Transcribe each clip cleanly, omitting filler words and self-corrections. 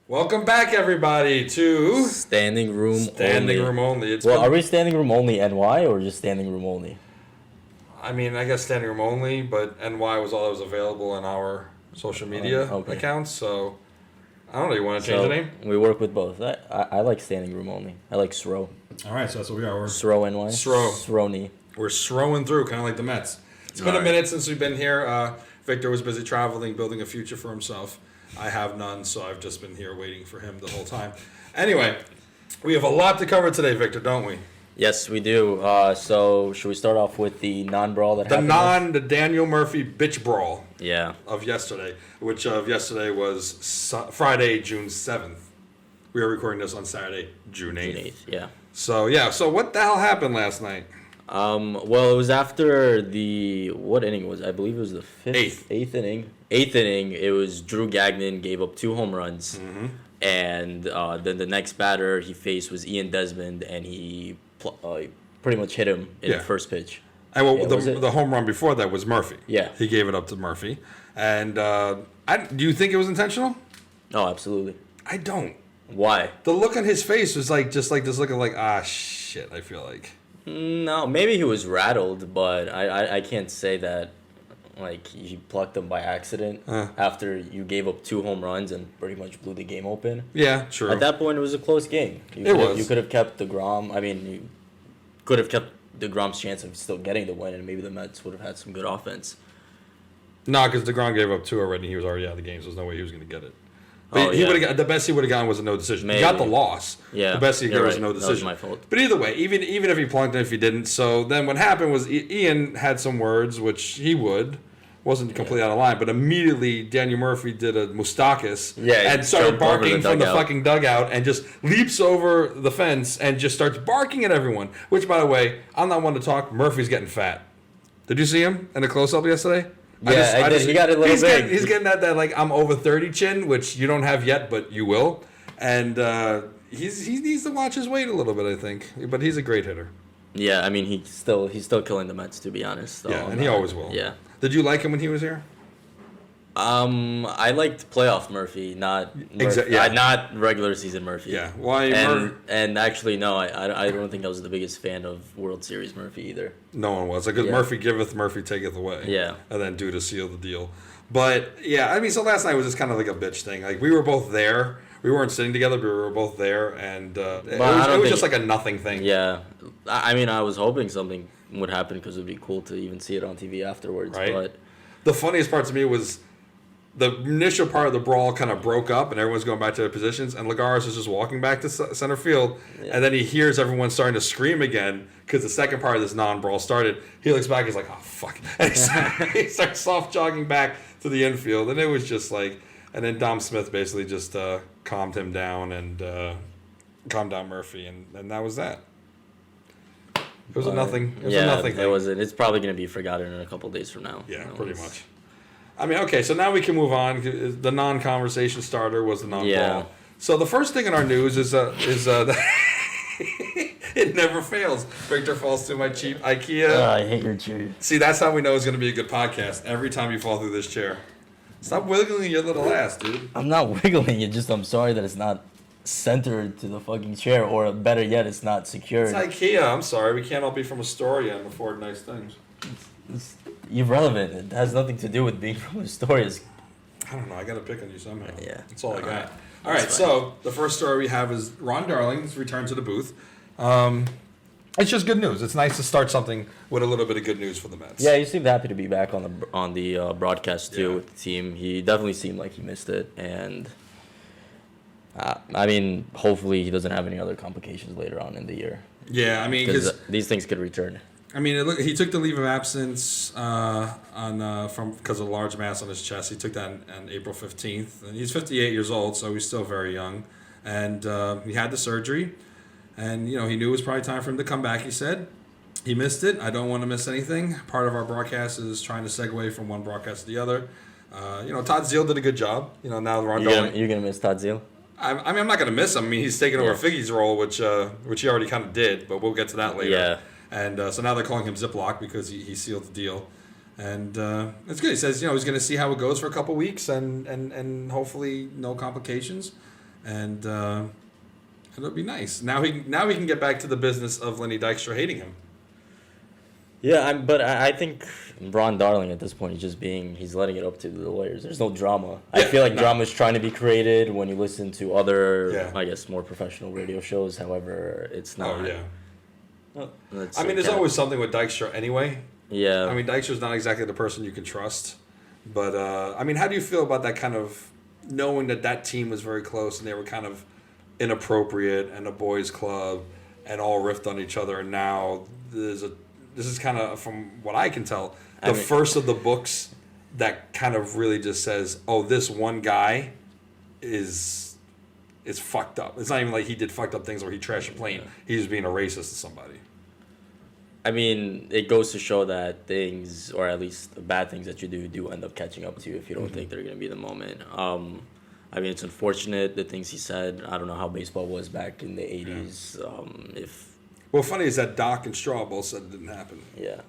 Welcome back, everybody, to Standing Room Only. Are we Standing Room Only NY or just Standing Room Only? I mean, I guess Standing Room Only, but NY was all that was available in our social media accounts, so I don't know. You want to change the name? We work with both. I like Standing Room Only. I like SRO. All right, so that's what we are. We're SRO NY. SRO. We're SROing through, kind of like the Mets. It's been a minute since we've been here. Victor was busy traveling, building a future for himself. I have none, so I've just been here waiting for him the whole time. Anyway, we have a lot to cover today, Victor, don't we? Yes, we do. So should we start off with the non-brawl that happened? The Daniel Murphy bitch brawl. Yeah. Of yesterday, which yesterday was Friday, June 7th. We are recording this on Saturday, June 8th. June 8th, yeah. So what the hell happened last night? Well, it was after what inning was it? I believe it was the eighth inning. Eighth inning, it was Drew Gagnon gave up 2 home runs. Mm-hmm. And then the next batter he faced was Ian Desmond, and he pretty much hit him in the first pitch. And the home run before that was Murphy. Yeah. He gave it up to Murphy. And do you think it was intentional? Oh, absolutely. I don't. Why? The look on his face was just like this look of shit, I feel like. No, maybe he was rattled, but I can't say that he plucked him by accident after you gave up 2 home runs and pretty much blew the game open. Yeah, true. At that point, it was a close game. You could have kept DeGrom. I mean, you could have kept DeGrom's chance of still getting the win, and maybe the Mets would have had some good offense. No, because DeGrom gave up 2 already, and he was already out of the game, so there's no way he was going to get it. But the best he would have gotten was a no decision. Maybe. He got the loss. Yeah, the best he got was a no decision. That was my fault. But either way, even if he plunked it, if he didn't, so then what happened was Ian had some words, which he wasn't completely out of line, but immediately Daniel Murphy did a Moustakis and started barking from the fucking dugout and just leaps over the fence and just starts barking at everyone. Which, by the way, I'm not one to talk. Murphy's getting fat. Did you see him in a close-up yesterday? Yeah, I did. He got a little big. He's getting that I'm over 30 chin, which you don't have yet, but you will. And he needs to watch his weight a little bit, I think. But he's a great hitter. Yeah, I mean he's still killing the Mets, to be honest. So, yeah, and he always will. Yeah. Did you like him when he was here? I liked playoff Murphy, not regular season Murphy. Yeah, why? And actually, no, I don't think I was the biggest fan of World Series Murphy either. No one was. Because Murphy giveth, Murphy taketh away. Yeah. And then do to seal the deal. But yeah, I mean, so last night was just kind of like a bitch thing. Like we were both there. We weren't sitting together, but we were both there, and it was just like a nothing thing. Yeah, I mean, I was hoping something would happen because it would be cool to even see it on TV afterwards. Right. But the funniest part to me was the initial part of the brawl kind of broke up, and everyone's going back to their positions, and Lagares is just walking back to center field, and then he hears everyone starting to scream again because the second part of this non-brawl started. He looks back, he's like, "Oh fuck!" And he starts soft jogging back to the infield, and it was just like. And then Dom Smith basically just calmed him down and calmed down Murphy, and that was that. It was a nothing. It was a nothing thing. It wasn't. It's probably going to be forgotten in a couple of days from now. Yeah, pretty much. I mean, okay, so now we can move on. The non-conversation starter was the non-ball. Yeah. So the first thing in our news is it never fails. Victor falls through my cheap IKEA. I hate your chair. See, that's how we know it's going to be a good podcast. Every time you fall through this chair. Stop wiggling your little ass, dude. I'm not wiggling it, I'm sorry that it's not centered to the fucking chair, or better yet, it's not secured. It's IKEA, I'm sorry. We can't all be from Astoria and afford nice things. It's irrelevant. It has nothing to do with being from Astoria. I don't know. I got to pick on you somehow. Yeah. That's all I got. All right, so the first story we have is Ron Darling's return to the booth. It's just good news. It's nice to start something with a little bit of good news for the Mets. Yeah, he seemed happy to be back on the broadcast too with the team. He definitely seemed like he missed it, and I mean, hopefully he doesn't have any other complications later on in the year. Yeah, I mean, because these things could return. I mean, he took the leave of absence because of a large mass on his chest. He took that on April 15th, and he's 58 years old, so he's still very young, and he had the surgery. And, he knew it was probably time for him to come back, he said. He missed it. I don't want to miss anything. Part of our broadcast is trying to segue from one broadcast to the other. Todd Zeal did a good job. Now Ron Darling. You're going to miss Todd Zeal? I mean, I'm not going to miss him. I mean, he's taking over Figgy's role, which he already kind of did, but we'll get to that later. Yeah. And so now they're calling him Ziploc because he sealed the deal. And it's good. He says, he's going to see how it goes for a couple weeks and hopefully no complications. and it'll be nice. Now we can get back to the business of Lenny Dykstra hating him. Yeah, but I think Ron Darling at this point is just he's letting it up to the lawyers. There's no drama. I feel like drama is trying to be created when you listen to other, I guess, more professional radio shows. However, it's not. Oh, yeah. I mean, there's always something with Dykstra anyway. Yeah. I mean, Dykstra's not exactly the person you can trust. But, I mean, how do you feel about that kind of knowing that team was very close and they were kind of inappropriate and a boys' club and all riffed on each other, and now this is kind of, from what I can tell, first of the books that kind of really just says, oh, this one guy is fucked up. It's not even like he did fucked up things or he trashed a plane. Yeah. He's being a racist to somebody. I mean, it goes to show that things, or at least bad things that you do end up catching up to you if you don't think they're going to be the moment. I mean, it's unfortunate the things he said. I don't know how baseball was back in the 80s. Well, funny is that Doc and Straw both said it didn't happen. Yeah.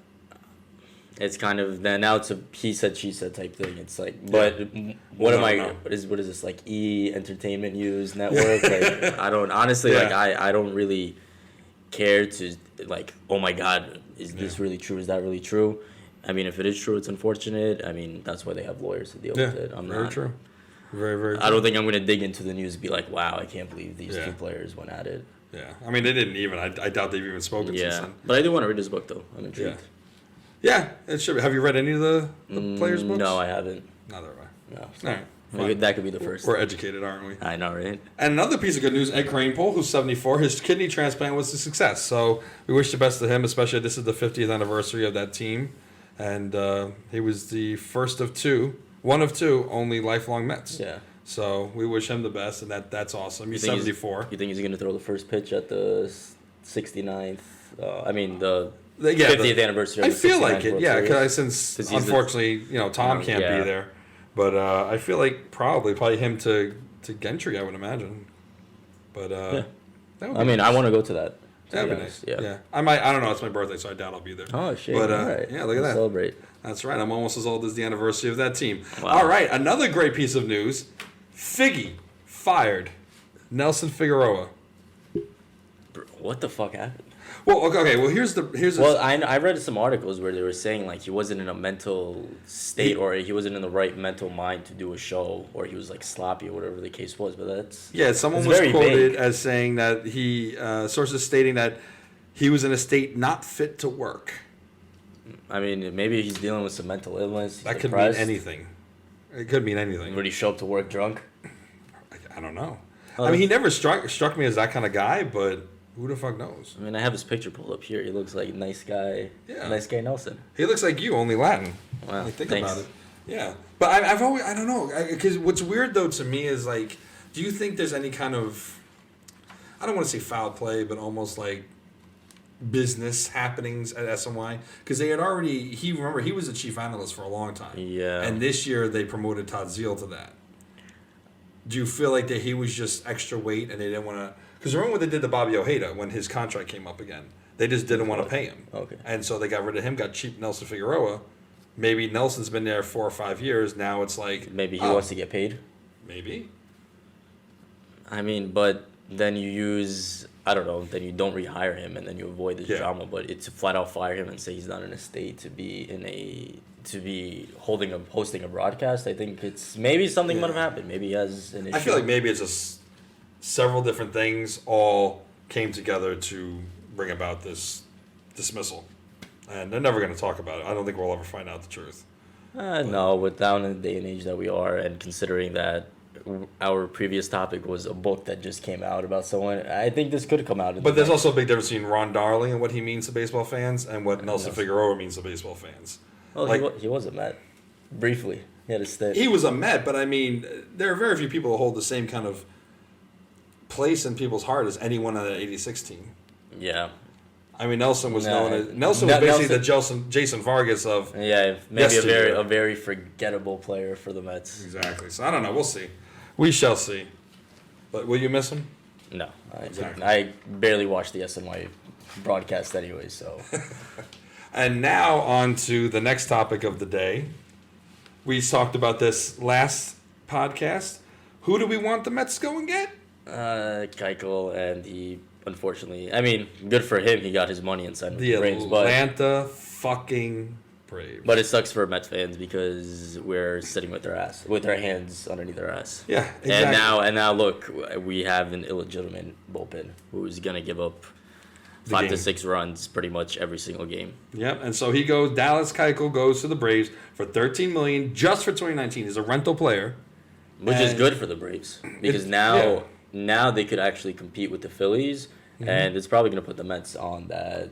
It's kind of, now it's a he said, she said type thing. It's like, but what is this, like Entertainment News Network? Like, I don't, honestly, like, I don't really care to, like, oh my God, is this really true? Is that really true? I mean, if it is true, it's unfortunate. I mean, that's why they have lawyers to deal with it. Very true. Very, very true. I don't think I'm going to dig into the news and be like, wow, I can't believe these two players went at it. Yeah. I mean, they didn't even. I doubt they've even spoken since then. But I do want to read his book, though. I'm intrigued. Yeah, it should be. Have you read any of the players' books? No, I haven't. Neither have I. No. All right. Maybe that could be the first. We're educated, aren't we? I know, right? And another piece of good news, Ed Kranepool, who's 74, his kidney transplant was a success. So we wish the best to him, especially this is the 50th anniversary of that team. And he was the one of two only lifelong Mets. Yeah. So we wish him the best, and that's awesome. He's 74. You think he's going to throw the first pitch at the 69th? The 50th anniversary. I feel like it, yeah, because since unfortunately, Tom can't be there. But I feel like probably him to Gentry, I would imagine. But that would be nice. I want to go to that. That'd be nice. Yeah. I don't know. It's my birthday, so I doubt I'll be there. Oh shit! But all right. yeah, look at that. Celebrate. That's right. I'm almost as old as the anniversary of that team. Wow. All right, another great piece of news: Figgy fired Nelson Figueroa. What the fuck happened? Well, okay. Well, here's I read some articles where they were saying like he wasn't in a mental state or he wasn't in the right mental mind to do a show, or he was like sloppy or whatever the case was. But someone was quoted as saying that sources stating that he was in a state not fit to work. I mean, maybe he's dealing with some mental illness. That could mean anything. It could mean anything. Would he show up to work drunk? I don't know. I mean, he never struck me as that kind of guy, but who the fuck knows? I mean, I have his picture pulled up here. He looks like a nice guy. Yeah. Nice guy Nelson. He looks like you, only Latin. Wow. Think about it. Yeah. But I've always, I don't know. Because what's weird, though, to me is like, do you think there's any kind of, I don't want to say foul play, but almost like business happenings at SNY? Because they had already, he was a chief analyst for a long time. Yeah. And this year they promoted Todd Zeal to that. Do you feel like that he was just extra weight and they didn't want to? Because remember what they did to Bobby Ojeda when his contract came up again? They just didn't want to pay him. Okay. And so they got rid of him, got cheap Nelson Figueroa. Maybe Nelson's been there 4 or 5 years. Now it's like... Maybe he wants to get paid? Maybe. I mean, but then you use... I don't know. Then you don't rehire him and then you avoid this drama. But it's to flat out fire him and say he's not in a state to be hosting a broadcast. I think it's... Maybe something might have happened. Maybe he has an issue. I feel like maybe it's just... Several different things all came together to bring about this dismissal. And they're never going to talk about it. I don't think we'll ever find out the truth. No, but down in the day and age that we are, and considering that our previous topic was a book that just came out about someone, I think this could come out. But there's also a big difference between Ron Darling and what he means to baseball fans and what Nelson Figueroa means to baseball fans. Well, he was a Met. Briefly. He had a stint. He was a Met, but I mean, there are very few people who hold the same kind of place in people's heart as anyone on that 86 team. Yeah. I mean, Nelson was basically the Jason Vargas of maybe a very forgettable player for the Mets. Exactly. So I don't know. We'll see. We shall see. But will you miss him? No. I barely watched the SNY broadcast anyway, so. And now on to the next topic of the day. We talked about this last podcast. Who do we want the Mets to go and get? Keuchel, and he unfortunately, I mean, good for him. He got his money and signed with The the Braves, Atlanta fucking Braves. but it sucks for Mets fans because we're sitting with our hands underneath our ass. Yeah, exactly. And now look, we have an illegitimate bullpen who's gonna give up 5 to 6 runs pretty much every single game. Yep, and so he goes. Dallas Keuchel goes to the Braves for $13 million just for 2019. He's a rental player, Which is good for the Braves because now they could actually compete with the Phillies, and it's probably going to put the Mets on that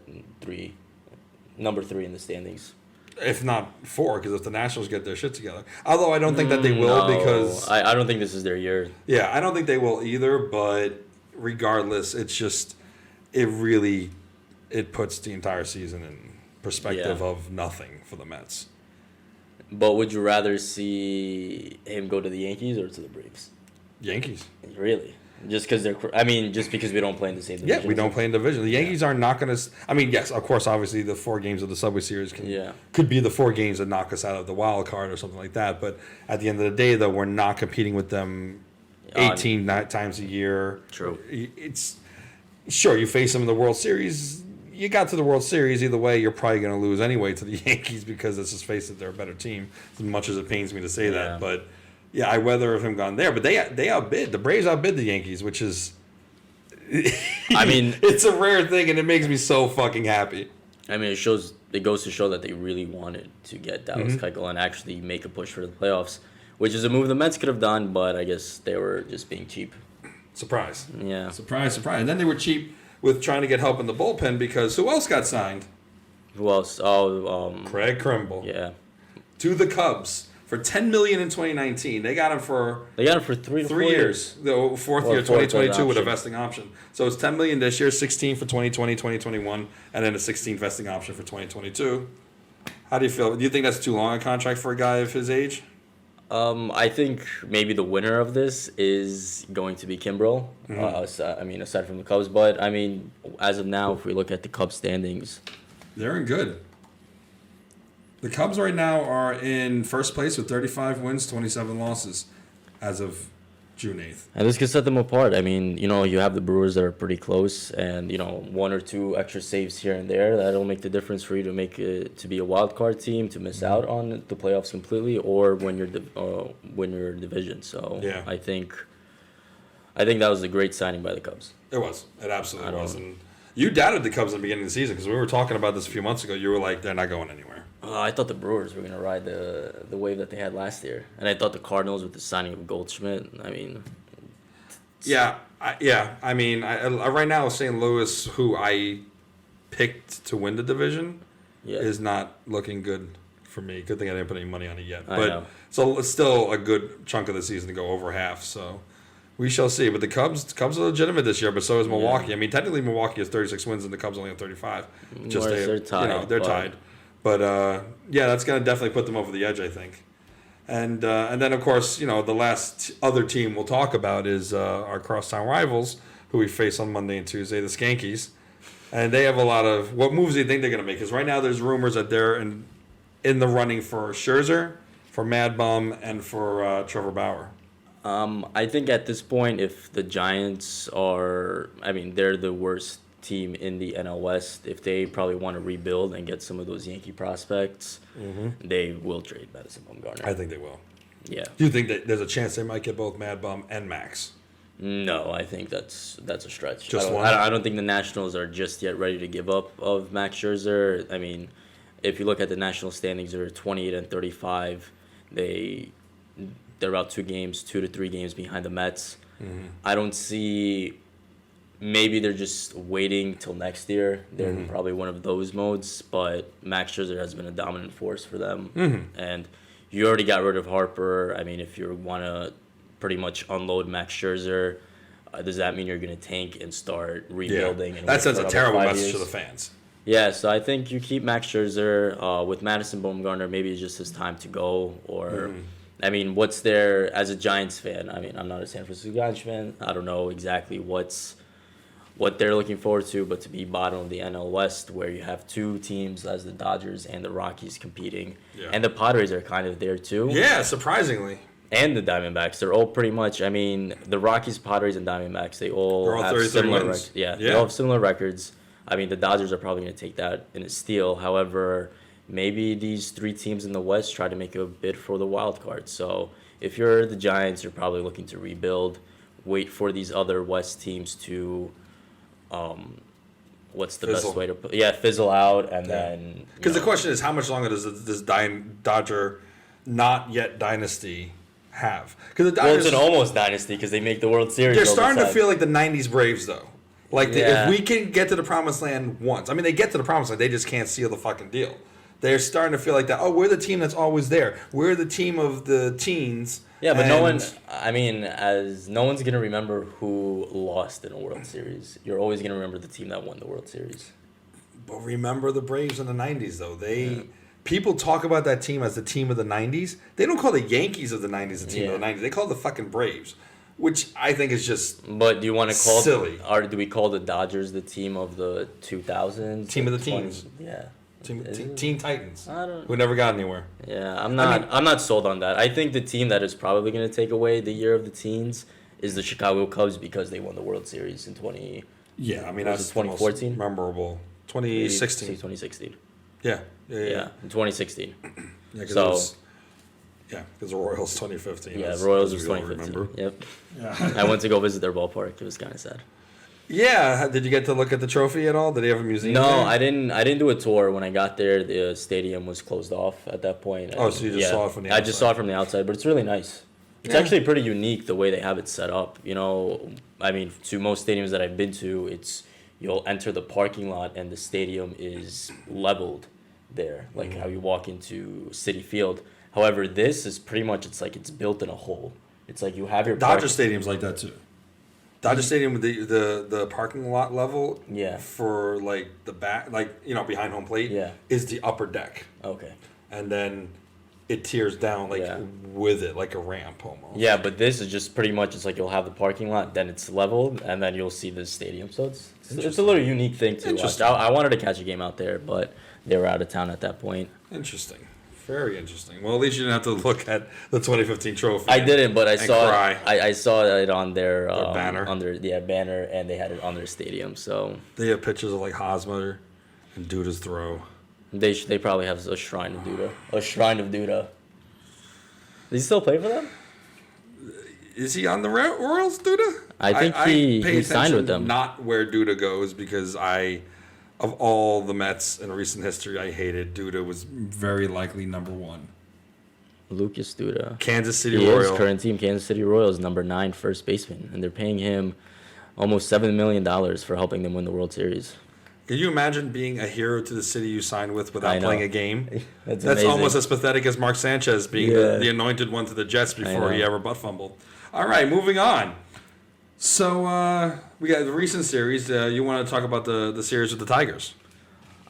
number 3 in the standings. if not 4, because if the Nationals get their shit together. Although I don't think that they will because I don't think this is their year. Yeah, I don't think they will either. But regardless, it's just it puts the entire season in perspective of nothing for the Mets. But would you rather see him go to the Yankees or to the Braves? Yankees. Really? Just because we don't play in the same division. Yeah, we don't play in division. The Yankees are not going to. I mean, yes, of course, obviously the 4 games of the Subway Series could be the 4 games that knock us out of the wild card or something like that. But at the end of the day, though, we're not competing with them 18 times a year. True. It's sure you face them in the World Series. You got to the World Series either way, you're probably going to lose anyway to the Yankees because let's just face it, they're a better team. As much as it pains me to say that, but. Yeah, I'd rather have him gone there, but they outbid the Braves outbid the Yankees, which is, I mean, it's a rare thing, and it makes me so fucking happy. I mean, it goes to show that they really wanted to get Dallas Keuchel and actually make a push for the playoffs, which is a move the Mets could have done, but I guess they were just being cheap. Surprise. Yeah. Surprise. And then they were cheap with trying to get help in the bullpen because who else got signed? Who else? Oh, Craig Kimbrel. Yeah. To the Cubs. For $10 million in 2019, they got him for 3 years. The fourth year, 2022, with a vesting option. So it's $10 million this year, 16 for 2020, 2021, and then a 16 vesting option for 2022. How do you feel? Do you think that's too long a contract for a guy of his age? I think maybe the winner of this is going to be Kimbrel. Aside from the Cubs, but I mean, as of now, if we look at the Cubs standings, they're in good. The Cubs right now are in first place with 35 wins, 27 losses as of June 8th. And this could set them apart. I mean, you have the Brewers that are pretty close, and 1 or 2 extra saves here and there. That'll make the difference for you to make it to be a wild card team, to miss out on the playoffs completely, or win your division. So yeah. I think that was a great signing by the Cubs. It was. It absolutely was. And you doubted the Cubs in the beginning of the season because we were talking about this a few months ago. You were like, they're not going anywhere. I thought the Brewers were going to ride the wave that they had last year. And I thought the Cardinals with the signing of Goldschmidt, I mean... I mean, right now St. Louis, who I picked to win the division, is not looking good for me. Good thing I didn't put any money on it yet. So it's still a good chunk of the season to go over half, so... We shall see. But the Cubs are legitimate this year, but so is Milwaukee. I mean, technically Milwaukee has 36 wins and the Cubs only have 35. They're tied. They're tied. But, that's going to definitely put them over the edge, I think. And then, of course, the last other team we'll talk about is our crosstown rivals, who we face on Monday and Tuesday, the Skankies. And they have a lot of... What moves do you think they're going to make? Because right now there's rumors that they're in the running for Scherzer, for Mad Bum, and for Trevor Bauer. I think at this point, if the Giants are... I mean, they're the worst team in the NL West. If they probably want to rebuild and get some of those Yankee prospects, they will trade Madison Bumgarner. I think they will. Yeah. Do you think that there's a chance they might get both Mad Bum and Max? No, I think that's a stretch. Just one? I don't think the Nationals are just yet ready to give up of Max Scherzer. I mean, if you look at the national standings, they're 28 and 35. They're about 2 to 3 games behind the Mets. I don't see... Maybe they're just waiting till next year. They're in probably one of those modes, but Max Scherzer has been a dominant force for them. And you already got rid of Harper. I mean, if you want to pretty much unload Max Scherzer, does that mean you're going to tank and start rebuilding? Yeah. And that sends a terrible message to the fans. Yeah, so I think you keep Max Scherzer. With Madison Bumgarner, maybe it's just his time to go. Or, I mean, what's there as a Giants fan? I mean, I'm not a San Francisco Giants fan. I don't know exactly what they're looking forward to, but to be bottom of the NL West, where you have 2 teams as the Dodgers and the Rockies competing, and the Padres are kind of there too. Yeah, surprisingly. and the Diamondbacks. They're all pretty much. I mean, the Rockies, Padres, and Diamondbacks. They're all have 30 similar wins. records. Yeah, they all have similar records. I mean, the Dodgers are probably going to take that in a steal. However, maybe these three teams in the West try to make a bid for the wild card. So if you're the Giants, you're probably looking to rebuild. Wait for these other West teams to, what's the best way to put? Yeah, fizzle out, and then because the question is, how much longer does this Dodger not yet dynasty have? Because the Dodgers, it's an almost dynasty because they make the World Series. They're starting to feel like the '90s Braves, though. Like Yeah. if we can get to the promised land once, I mean, they get to the promised land, they just can't seal the fucking deal. They're starting to feel like that. Oh, we're the team that's always there. We're the team of the teens. Yeah, but no one. I mean, as no one's gonna remember who lost in a World Series. You're always gonna remember the team that won the World Series. But remember the Braves in the '90s, though. People talk about that team as the team of the '90s. They don't call the Yankees of the '90s the team of the '90s. They call the fucking Braves, which I think is just. But do you want to call silly? Or do we call the Dodgers the team of the 2000s? Team of the teens. Yeah. Teen Titans. I don't. Who never got anywhere. Yeah, I'm not sold on that. I think the team that is probably going to take away the year of the teens is the Chicago Cubs because they won the World Series in 20. Yeah, I mean that's 2014, memorable. 2016. 2016. Yeah, in 2016. Yeah, So. Because the Royals 2015. Yeah, Royals was 2015. Yep. Yeah. I went to go visit their ballpark. It was kind of sad. Yeah, did you get to look at the trophy at all? Did they have a museum? No, there? I didn't do a tour. When I got there, the stadium was closed off at that point. Oh, so you just saw it from the outside? I just saw it from the outside, but it's really nice. It's actually pretty unique the way they have it set up. You know, I mean, to most stadiums that I've been to, you'll enter the parking lot and the stadium is leveled there, like how you walk into Citi Field. However, this is pretty much it's built in a hole. It's like you have your Dodger Stadium's like that too. Dodger Stadium with the parking lot level for like the back, like behind home plate is the upper deck. Okay. And then it tears down with it like a ramp almost. Yeah, but this is just pretty much it's like you'll have the parking lot, then it's leveled, and then you'll see the stadium. So it's a little unique thing to watch. I wanted to catch a game out there, but they were out of town at that point. Interesting. Very interesting. Well, at least you didn't have to look at the 2015 trophy. I didn't, but I saw cry. it. I saw it on their banner. On their banner, and they had it on their stadium. So they have pictures of like Hosmer and Duda's throw. They probably have a shrine of Duda. A shrine of Duda. Does he still play for them? Is he on the Royals, Duda? I think he signed with them. Not where Duda goes because of all the Mets in recent history, I hated Duda was very likely number one. Lucas Duda. Kansas City Royals. His current team, Kansas City Royals, number 9 first baseman, and they're paying him almost $7 million for helping them win the World Series. Can you imagine being a hero to the city you signed with without playing a game? That's almost as pathetic as Mark Sanchez being the anointed one to the Jets before he ever butt fumbled. All right, moving on. So we got the recent series. You want to talk about the series with the Tigers?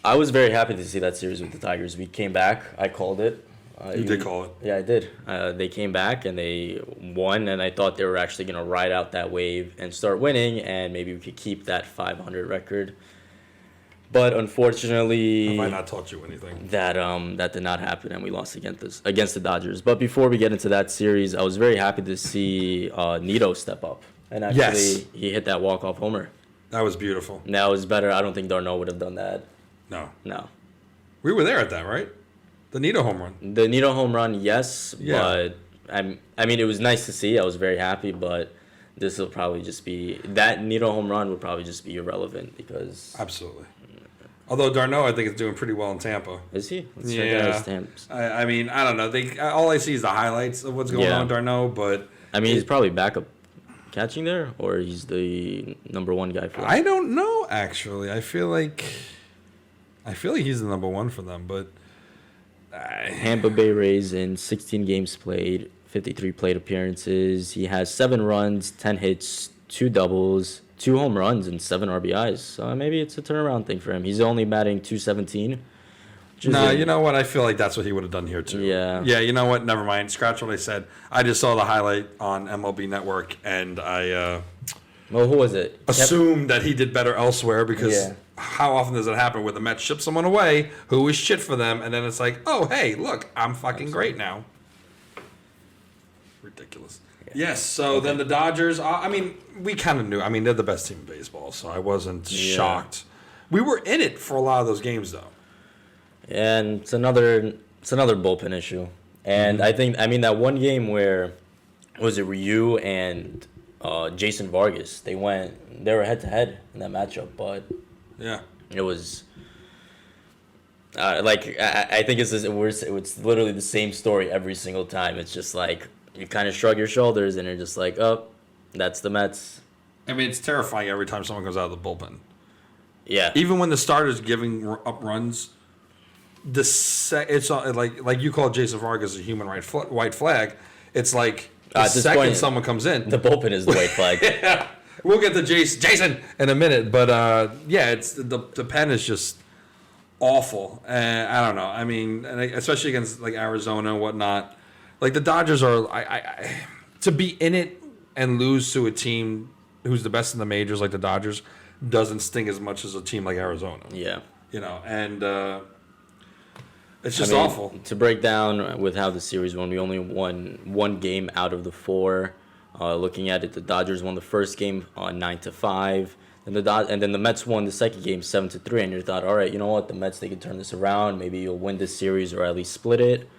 I was very happy to see that series with the Tigers. We came back. I called it. You did call it. Yeah, I did. They came back and they won, and I thought they were actually going to ride out that wave and start winning, and maybe we could keep that 500 record. But unfortunately, have I not taught you anything? That did not happen, and we lost against the Dodgers. But before we get into that series, I was very happy to see Nito step up, and actually he hit that walk-off homer. That was beautiful. That was better. I don't think Darno would have done that. No. We were there at that, right? The Nito home run. The Nito home run, yes, but I mean it was nice to see. I was very happy, but this will probably just be that Nito home run would probably just be irrelevant because absolutely. Although Darno, I think, is doing pretty well in Tampa. Is he? Let's check out his stamps. I mean, I don't know. All I see is the highlights of what's going on with Darno, but I mean, he's probably backup catching there, or he's the number one guy for them. I don't know. Actually, I feel like he's the number one for them, but. Tampa Bay Rays in 16 games played, 53 plate appearances. He has 7 runs, 10 hits, 2 doubles, 2 home runs, and 7 RBIs. So maybe it's a turnaround thing for him. He's only batting .217. No, you know what? I feel like that's what he would have done here too. Yeah. Yeah, you know what? Never mind. Scratch what I said. I just saw the highlight on MLB Network, and I who was it? Assumed that he did better elsewhere because how often does it happen where the Mets ship someone away who is shit for them, and then it's like, oh, hey, look, I'm fucking great now. ridiculous. Yes, so then the Dodgers, I mean, we kind of knew. I mean, they're the best team in baseball, so I wasn't shocked. We were in it for a lot of those games, though. And it's another bullpen issue. And I mean, that one game where, was it Ryu and Jason Vargas? They were head-to-head in that matchup, but it was... I think it's literally the same story every single time. It's just like you kind of shrug your shoulders and you're just like, oh, that's the Mets. I mean, it's terrifying every time someone comes out of the bullpen. Yeah. Even when the starter's giving up runs, it's like you call Jason Vargas a human white flag. It's like the second someone comes in, the bullpen is the white flag. Yeah. We'll get to Jason in a minute, but it's the pen is just awful. And I don't know. I mean, especially against like Arizona and whatnot. Like the Dodgers are, to be in it and lose to a team who's the best in the majors, like the Dodgers, doesn't sting as much as a team like Arizona. Yeah. And it's just awful. To break down with how the series won, we only won one game out of the 4. Looking at it, the Dodgers won the first game 9-5. And then the Mets won the second game 7-3, and you thought, all right, you know what, the Mets, they can turn this around. Maybe you'll win this series or at least split it.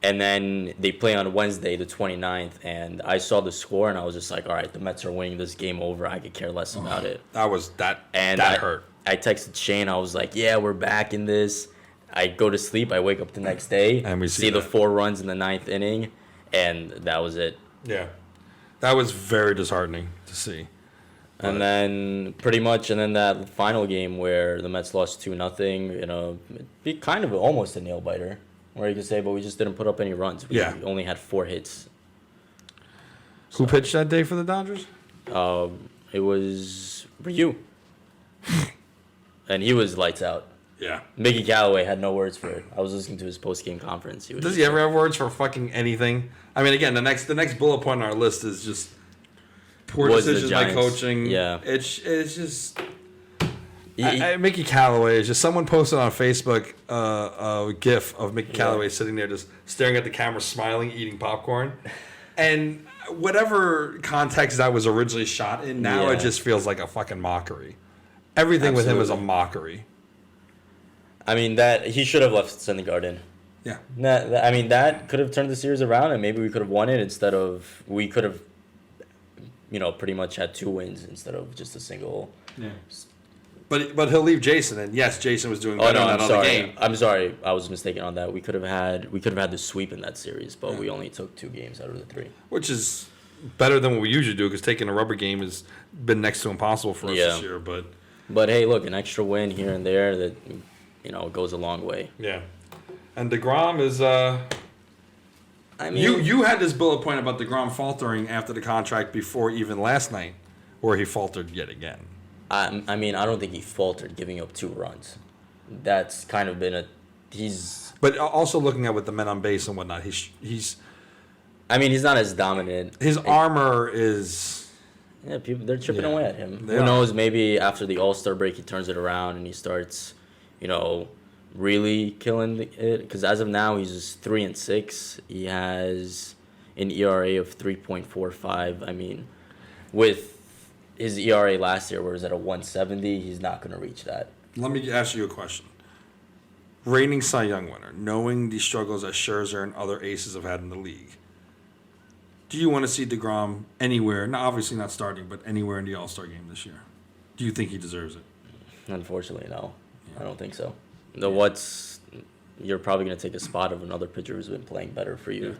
And then they play on Wednesday, the 29th, and I saw the score, and I was just like, all right, the Mets are winning this game over. I could care less about it. That hurt. I texted Shane. I was like, yeah, we're back in this. I go to sleep. I wake up the next day, and we see the 4 runs in the 9th inning, and that was it. Yeah. That was very disheartening to see. And then that final game where the Mets lost 2-0, it'd be kind of almost a nail biter, where you could say, but we just didn't put up any runs. We only had 4 hits. Who pitched that day for the Dodgers? It was Ryu. And he was lights out. Yeah. Mickey Callaway had no words for it. I was listening to his post-game conference. Does he ever have words for fucking anything? I mean, again, the next bullet point on our list is just poor decisions by coaching. Yeah. It's just... Mickey Callaway is just... Someone posted on Facebook a GIF of Mickey Callaway sitting there just staring at the camera, smiling, eating popcorn. And whatever context that was originally shot in, now it just feels like a fucking mockery. Everything with him is a mockery. I mean, that he should have left Syndergaard. Yeah. That could have turned the series around, and maybe we could have won it instead of... We could have, pretty much had 2 wins instead of just a single... Yeah. But he'll leave Jason, and yes, Jason was doing better in that other game. I'm sorry, I was mistaken on that. We could have had the sweep in that series, but we only took 2 games out of the 3. Which is better than what we usually do, because taking a rubber game has been next to impossible for us this year. But hey, look, an extra win here and there that goes a long way. Yeah. And DeGrom is you had this bullet point about DeGrom faltering after the contract before even last night, where he faltered yet again. I don't think he faltered giving up 2 runs. That's kind of been But also looking at with the men on base and whatnot, he's. He's not as dominant. His armor is. Yeah, they're chipping away at him. Who knows? Maybe after the All-Star break, he turns it around and he starts, really killing it. Because as of now, he's just 3-6. He has an ERA of 3.45. I mean, with his ERA last year was at a 170. He's not going to reach that. Let me ask you a question. Reigning Cy Young winner, knowing the struggles that Scherzer and other aces have had in the league, do you want to see DeGrom anywhere, obviously not starting, but anywhere in the All-Star game this year? Do you think he deserves it? Unfortunately, no. Yeah. I don't think so. You're probably going to take a spot of another pitcher who's been playing better for you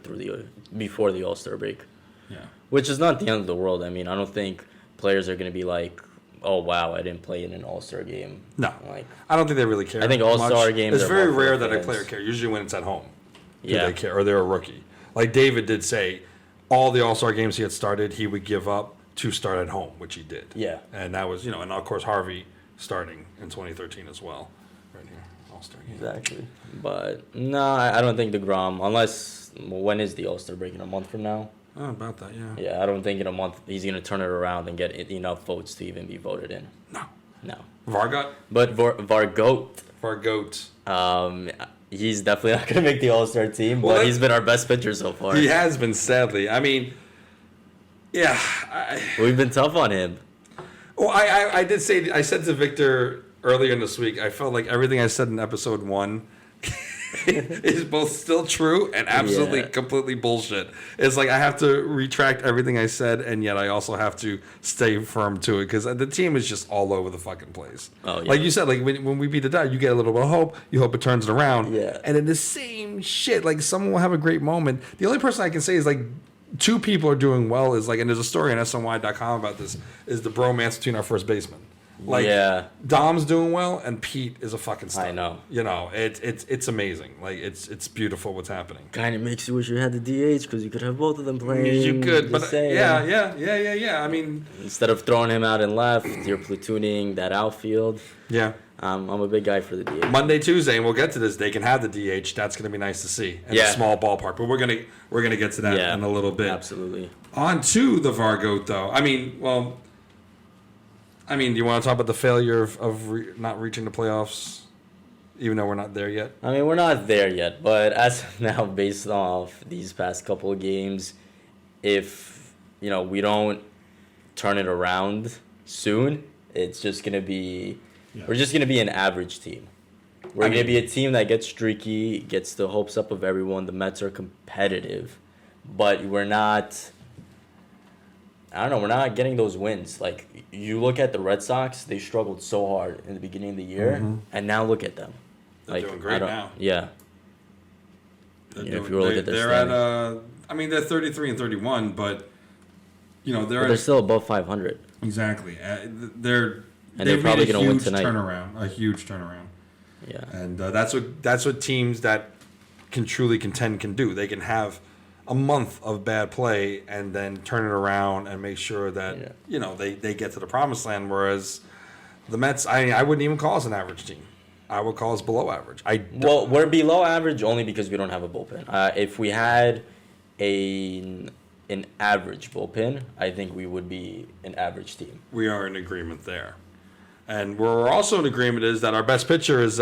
before the All-Star break. Yeah. Which is not the end of the world. I mean, I don't think players are going to be like, oh, wow, I didn't play in an All-Star game. No. I don't think they really care. I think All-Star games it's are very more rare for that a fans. player cares. Usually when it's at home, they care, or they're a rookie. Like David did say, all the All-Star games he had started, he would give up to start at home, which he did. Yeah. And that was, and of course Harvey starting in 2013 as well. Right here, All-Star game. Exactly. But, no, I don't think DeGrom, unless, when is the All-Star break? In a month from now? Oh, about that, yeah. Yeah, I don't think in a month he's going to turn it around and get enough votes to even be voted in. No. No. Vargot? But Vargote. Vargote. he's definitely not going to make the All-Star team, Well, but he's been our best pitcher so far. He has been, sadly. I mean, yeah. We've been tough on him. Well, I did say, I said to Victor earlier in this week, I felt like everything I said in episode 1 is both still true and absolutely completely bullshit. It's like I have to retract everything I said, and yet I also have to stay firm to it because the team is just all over the fucking place. Oh, yeah. Like you said, like when we beat the Dodgers, you get a little bit of hope. You hope it turns it around. Yeah. And then the same shit, like someone will have a great moment. The only person I can say is like two people are doing well is like, and there's a story on SNY.com about this, is the bromance between our first baseman. Like, Dom's doing well, and Pete is a fucking star. I know. You know, it's amazing. Like, it's beautiful what's happening. Kind of makes you wish you had the DH because you could have both of them playing. You could, but saying. yeah. I mean, instead of throwing him out in left, you're platooning that outfield. Yeah. I'm a big guy for the DH. Monday, Tuesday, and we'll get to this. They can have the DH. That's going to be nice to see in a small ballpark. But we're gonna get to that in a little bit. Absolutely. On to the Vargoat, though. I mean, do you want to talk about the failure of not reaching the playoffs, even though we're not there yet? I mean, we're not there yet, but as of now, based off these past couple of games, if we don't turn it around soon, it's just gonna be we're just gonna be an average team. We're gonna be a team that gets streaky, gets the hopes up of everyone. The Mets are competitive, but we're not. I don't know. We're not getting those wins. Like, you look at the Red Sox, they struggled so hard in the beginning of the year, and now look at them. They're doing great now. Yeah. If you look at their standing. They're 33 and 31, but they're still above 500. Exactly. They're probably going to win tonight. A huge turnaround. Yeah. And that's what teams that can truly contend can do. They can have a month of bad play and then turn it around and make sure that they get to the promised land. Whereas the Mets, I wouldn't even call us an average team. I would call us below average. Well, we're below average only because we don't have a bullpen. If we had an average bullpen, I think we would be an average team. We are in agreement there. And we're also in agreement is that our best pitcher is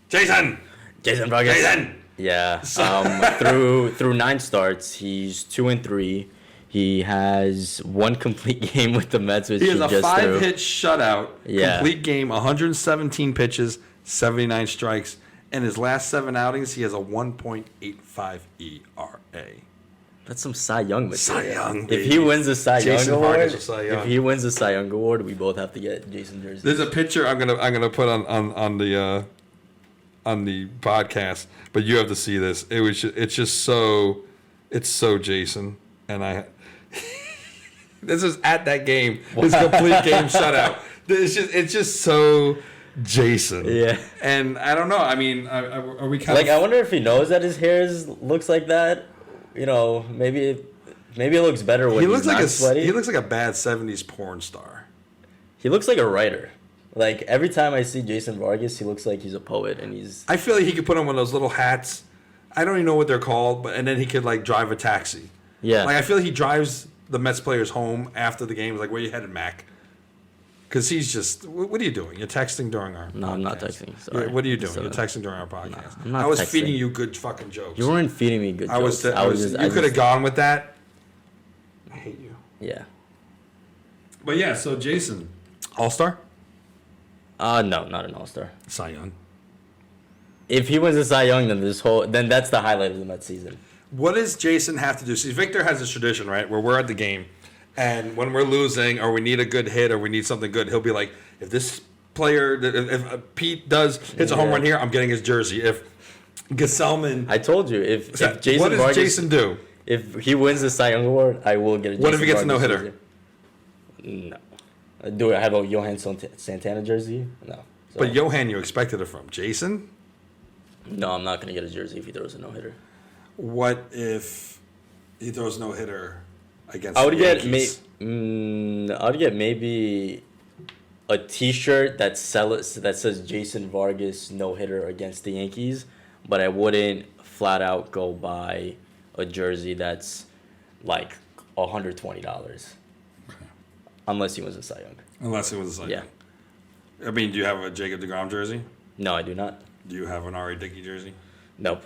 Jason Vargas. Jason! Yeah. Through 9 starts, he's 2-3. He has 1 complete game with the Mets, which he has a just 5-hit shutout. Complete game, 117 pitches, 79 strikes. In his last 7 outings, he has a 1.85 ERA. That's some Cy Young material. Cy Young. If he wins the Cy Young award, if he wins the Cy Young award, we both have to get Jason jerseys. There's a picture I'm gonna put on the podcast, but you have to see this. It's so Jason, and this is at that game. His complete game shutout. It's just so Jason. Yeah. And I don't know. I mean, are we kind of I wonder if he knows that his hair looks like that. Maybe it looks better when he's not sweaty. He looks like a bad 70s porn star. He looks like a writer. Like, every time I see Jason Vargas, he looks like he's a poet, and he's... I feel like he could put on one of those little hats. I don't even know what they're called, and then he could, drive a taxi. Yeah. Like, I feel like he drives the Mets players home after the game. Like, where you headed, Mac? Because he's just... What are you doing? You're texting during our No, podcast. I'm not texting. Sorry. What are you doing? You're texting during our podcast. No, I'm not I was texting. feeding you good fucking jokes. You weren't feeding me good jokes. You could have gone with that. I hate you. Yeah. But yeah, so Jason. All-Star? No, not an All-Star. Cy Young. If he wins the Cy Young, then that's the highlight of the Mets season. What does Jason have to do? See, Victor has this tradition, right, where we're at the game, and when we're losing or we need a good hit or we need something good, he'll be like, if this player, if Pete hits a home run here, I'm getting his jersey. If Gesellman... I told you, if Jason what does Vargas, Jason do? If he wins the Cy Young Award, I will get a Jason What if he gets Vargas a no-hitter? Jersey. No. Do I have a Johan Santana jersey? No. So, But Johan, you expected it from. Jason? No, I'm not going to get a jersey if he throws a no-hitter. What if he throws no-hitter against I would the Yankees? I would get maybe a T-shirt that says Jason Vargas no-hitter against the Yankees, but I wouldn't flat out go buy a jersey that's like $120. Unless he was a Cy Young. Unless it was a Cy Young. I mean, do you have a Jacob deGrom jersey? No, I do not. Do you have an R.A. Dickey jersey? Nope.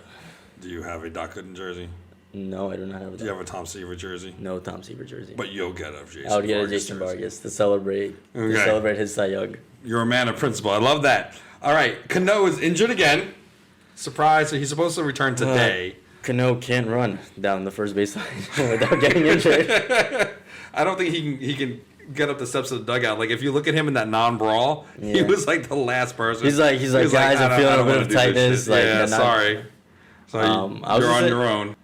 Do you have a Doc Gooden jersey? No, I do not have a. Do you have a Tom Seaver jersey? No Tom Seaver jersey. But you'll get a Jason I would get a Vargas Jason jersey. Vargas to celebrate his Cy Young. You're a man of principle. I love that. All right, Cano is injured again. Surprise! So he's supposed to return today. Cano can't run down the first baseline without getting injured. I don't think he can get up the steps of the dugout. Like if you look at him in that non-brawl, he was like the last person. He's like guys, I'm feeling a bit of tightness. Like, yeah, sorry. So you're on your own.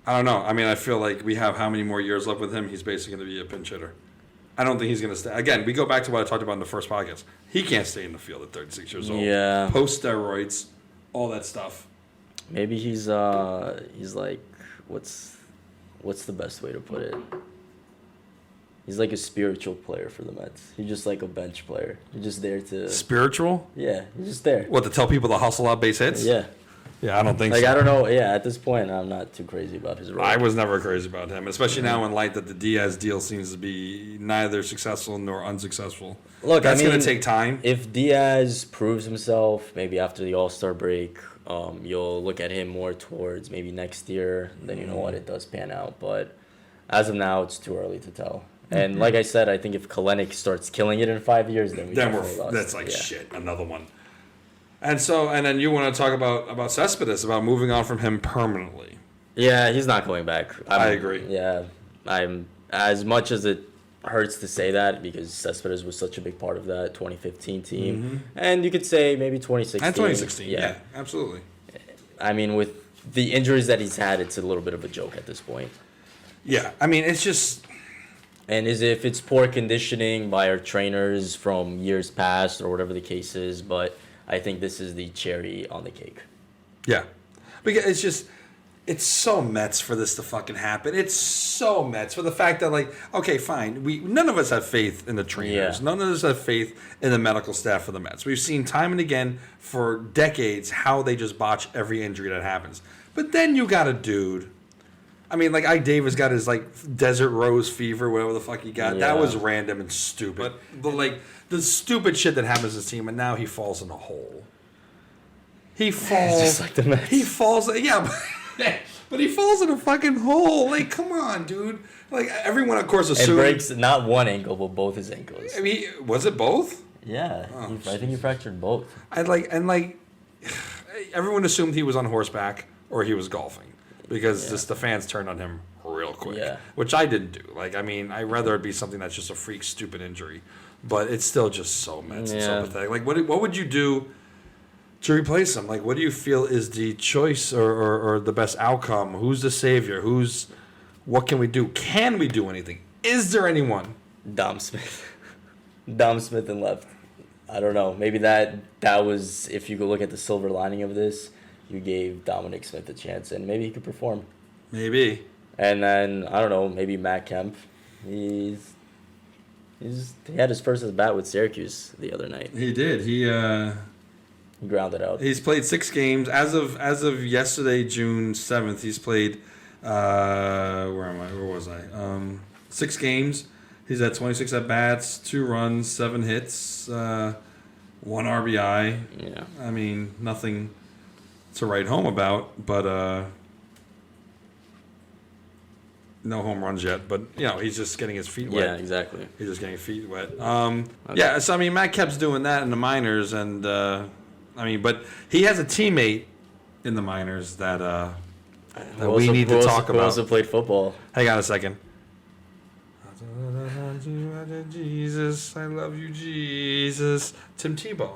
I don't know. I mean, I feel like we have how many more years left with him? He's basically going to be a pinch hitter. I don't think he's going to stay. Again, we go back to what I talked about in the first podcast. He can't stay in the field at 36 years old. Yeah. Post steroids, all that stuff. Maybe he's like, what's the best way to put it? He's like a spiritual player for the Mets. He's just like a bench player. He's just there to... Spiritual? Yeah, he's just there. What, to tell people to hustle out base hits? Yeah. Yeah, I don't think like, so. I don't know. Yeah, at this point, I'm not too crazy about his role. I was never crazy about him, especially now in light that the Diaz deal seems to be neither successful nor unsuccessful. Look, that's going to take time. If Diaz proves himself, maybe after the All-Star break, you'll look at him more towards maybe next year. Then you know what, it does pan out. But as of now, it's too early to tell. And like I said, I think if Kalenic starts killing it in 5 years, then we're lost. That's like shit. Another one. And then you want to talk about Cespedes, about moving on from him permanently. Yeah, he's not going back. I agree. Yeah, I'm as much as it hurts to say that because Cespedes was such a big part of that 2015 team, and you could say maybe 2016. And 2016, yeah, absolutely. I mean, with the injuries that he's had, it's a little bit of a joke at this point. Yeah, I mean, it's just. And if it's poor conditioning by our trainers from years past or whatever the case is, but I think this is the cherry on the cake. Yeah. Because it's so Mets for this to fucking happen. It's so Mets for the fact that, like, okay, fine. None of us have faith in the trainers. Yeah. None of us have faith in the medical staff for the Mets. We've seen time and again for decades how they just botch every injury that happens. But then you got a dude. I mean, like, Ike Davis got his, like, desert rose fever, whatever the fuck he got. Yeah. That was random and stupid. But like, the stupid shit that happens to this team, and now he falls in a hole. He falls. Just like the Mets. He falls. Yeah, but he falls in a fucking hole. Like, come on, dude. Like, everyone, of course, assumed. And breaks not one ankle, but both his ankles. I mean, was it both? Yeah, I think he fractured both. Everyone assumed he was on horseback or he was golfing. Because the fans turned on him real quick, which I didn't do. Like, I mean, I'd rather it be something that's just a freak, stupid injury. But it's still just so Mets and so pathetic. Like, what would you do to replace him? Like, what do you feel is the choice or the best outcome? Who's the savior? What can we do? Can we do anything? Is there anyone? Dom Smith. Dom Smith and left. I don't know. Maybe that was, if you go look at the silver lining of this, you gave Dominic Smith a chance, and maybe he could perform. Maybe. And then, I don't know, maybe Matt Kemp. He had his first at bat with Syracuse the other night. He did. He grounded out. He's played 6 games. As of yesterday, June 7th, he's played, where was I? 6 games. He's had 26 at-bats, 2 runs, 7 hits, 1 RBI. Yeah. I mean, nothing to write home about, but no home runs yet. But, you know, he's just getting his feet wet. Yeah, exactly. He's just getting his feet wet. Okay. Yeah, so, I mean, Matt Kemp's doing that in the minors, and, but he has a teammate in the minors that we need to talk about. Who also played football. Hang on a second. Jesus, I love you, Jesus. Tim Tebow.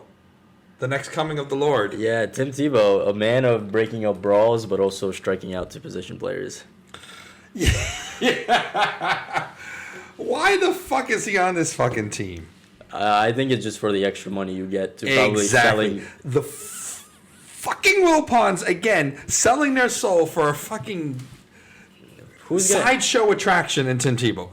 The next coming of the Lord. Yeah, Tim Tebow, a man of breaking up brawls, but also striking out to position players. Yeah. Why the fuck is he on this fucking team? I think it's just for the extra money you get to probably selling. The fucking Wilpons, again, selling their soul for a fucking sideshow attraction in Tim Tebow.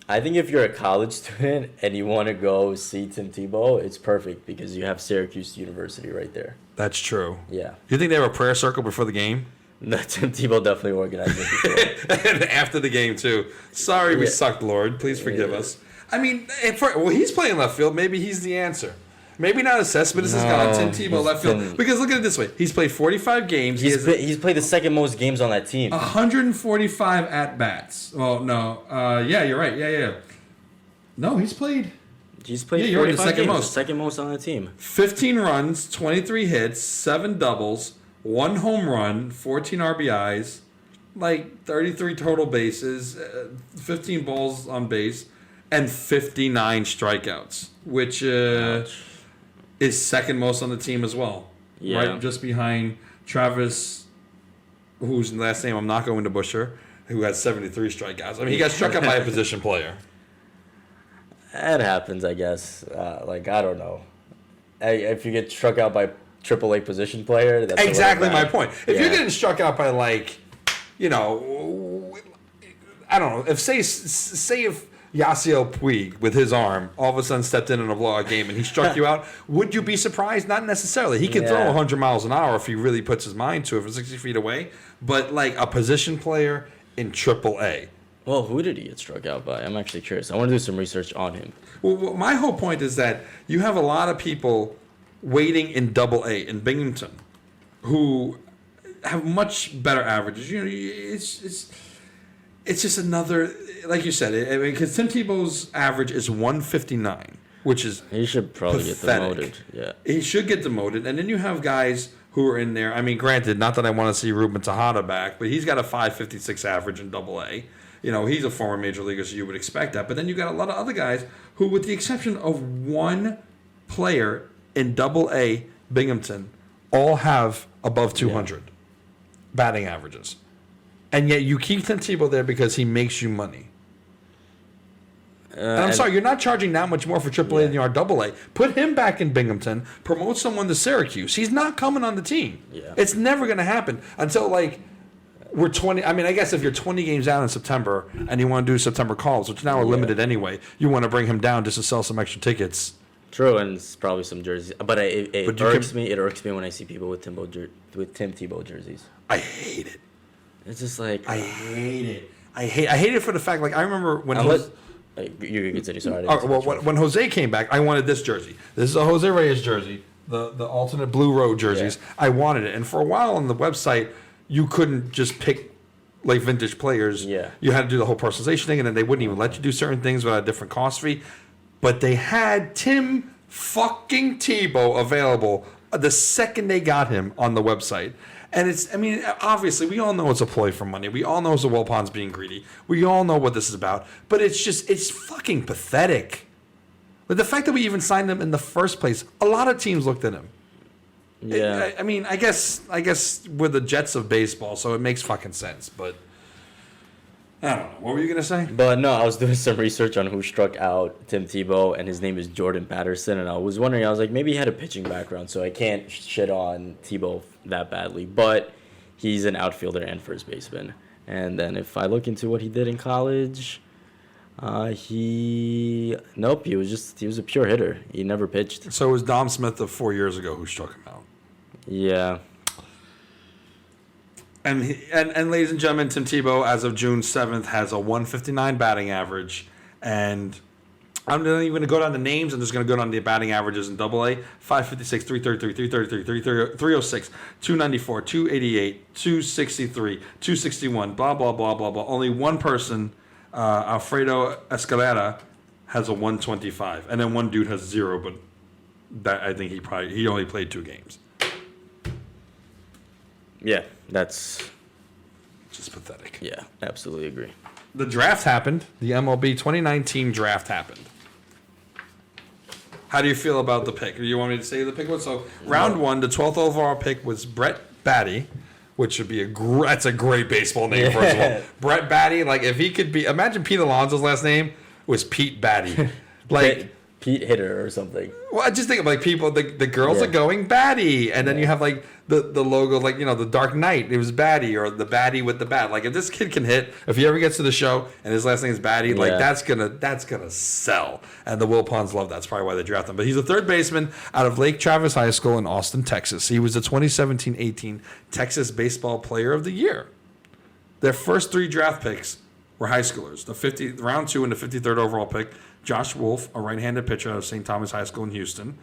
I think if you're a college student and you want to go see Tim Tebow, it's perfect because you have Syracuse University right there. That's true. Yeah. You think they have a prayer circle before the game? No, Tim Tebow definitely organized it before. And after the game, too. Sorry we sucked, Lord. Please forgive us. I mean, he's playing left field. Maybe he's the answer. Maybe not a Cespedes is gone. Tim Tebow left field. Because look at it this way: he's played 45 games. He's played the second most games on that team. 145 at bats. Well, no, yeah, you're right. Yeah. No, he's played. He's played. Yeah, you're right. The second most. Second most on the team. 15 runs, 23 hits, 7 doubles, 1 home run, 14 RBIs, like 33 total bases, 15 balls on base, and 59 strikeouts, which is second most on the team as well. Yeah. Right, just behind Travis, whose last name I'm not going to butcher, who has 73 strikeouts. I mean, he got struck out by a position player. That happens, I guess. I don't know. If you get struck out by AAA position player, that's exactly my point. If you're getting struck out by I don't know. If say if Yasiel Puig with his arm all of a sudden stepped in a blowout game and he struck you out, would you be surprised? Not necessarily. He can throw 100 miles an hour if he really puts his mind to it from 60 feet away. But like a position player in AAA. Well, who did he get struck out by? I'm actually curious. I want to do some research on him. Well, my whole point is that you have a lot of people waiting in AA in Binghamton who have much better averages. You know, it's just another, like you said. I mean, because Tim Tebow's average is 159, which is he should probably pathetic. get demoted. Yeah, he should get demoted. And then you have guys who are in there. I mean, granted, not that I want to see Ruben Tejada back, but he's got a 556 average in AA. You know, he's a former major leaguer, so you would expect that. But then you got a lot of other guys who, with the exception of one player in AA Binghamton, all have above 200 batting averages. And yet you keep Tim Tebow there because he makes you money. And I'm sorry, you're not charging that much more for AAA than you are AA. Put him back in Binghamton, promote someone to Syracuse. He's not coming on the team. Yeah. It's never going to happen until, we're 20. I mean, I guess if you're 20 games out in September and you want to do September calls, which now are limited anyway, you want to bring him down just to sell some extra tickets. True, and it's probably some jerseys. But it irks me. It irks me when I see people with Tim Tebow jerseys. I hate it. It's just like I hate it. I hate it for the fact. Like I remember when you can continue. Sorry. When Jose came back, I wanted this jersey. This is a Jose Reyes jersey, the alternate blue road jerseys. Yeah. I wanted it, and for a while on the website, you couldn't just pick like vintage players. Yeah. You had to do the whole personalization thing, and then they wouldn't even let you do certain things without a different cost fee. But they had Tim fucking Tebow available the second they got him on the website. And obviously, we all know it's a ploy for money. We all know it's the Wilpons being greedy. We all know what this is about. But it's fucking pathetic. But the fact that we even signed him in the first place, a lot of teams looked at him. Yeah. I guess we're the Jets of baseball, so it makes fucking sense. But I don't know. What were you going to say? But no, I was doing some research on who struck out Tim Tebow, and his name is Jordan Patterson. And I was wondering, I was like, maybe he had a pitching background, so I can't shit on Tebow that badly. But he's an outfielder and first baseman. And then if I look into what he did in college, he was a pure hitter. He never pitched. So it was Dom Smith of 4 years ago who struck him out. Yeah. And ladies and gentlemen, Tim Tebow, as of June 7th, has a 159 batting average. And I'm not even going to go down the names. I'm just going to go down the batting averages in AA. 556, 333, 333, 306, 294, 288, 263, 261, blah, blah, blah, blah, blah. Only one person, Alfredo Escalera, has a 125. And then one dude has 0, but that I think he only played 2 games. Yeah, that's just pathetic. Yeah, absolutely agree. The draft happened. The MLB 2019 draft happened. How do you feel about the pick? Do you want me to say who the pick was? So round 1, the 12th overall pick was Brett Batty, which would be that's a great baseball name, first of all. Brett Batty, like if he could be, imagine Pete Alonso's last name was Pete Batty. Like Pete Hitter or something. Well, I just think of like people, the girls are going Batty, and then you have like the logo, like, you know, the Dark Knight, it was Batty, or the Batty with the bat. Like if this kid can hit, if he ever gets to the show and his last name is Batty, like that's gonna sell. And the Wilpons love that. That's probably why they draft him. But he's a third baseman out of Lake Travis High School in Austin, Texas. He was the 2017-18 Texas Baseball Player of the Year. Their first 3 draft picks were high schoolers. The round 2 and the 53rd overall pick, Josh Wolf, a right-handed pitcher out of St. Thomas High School in Houston,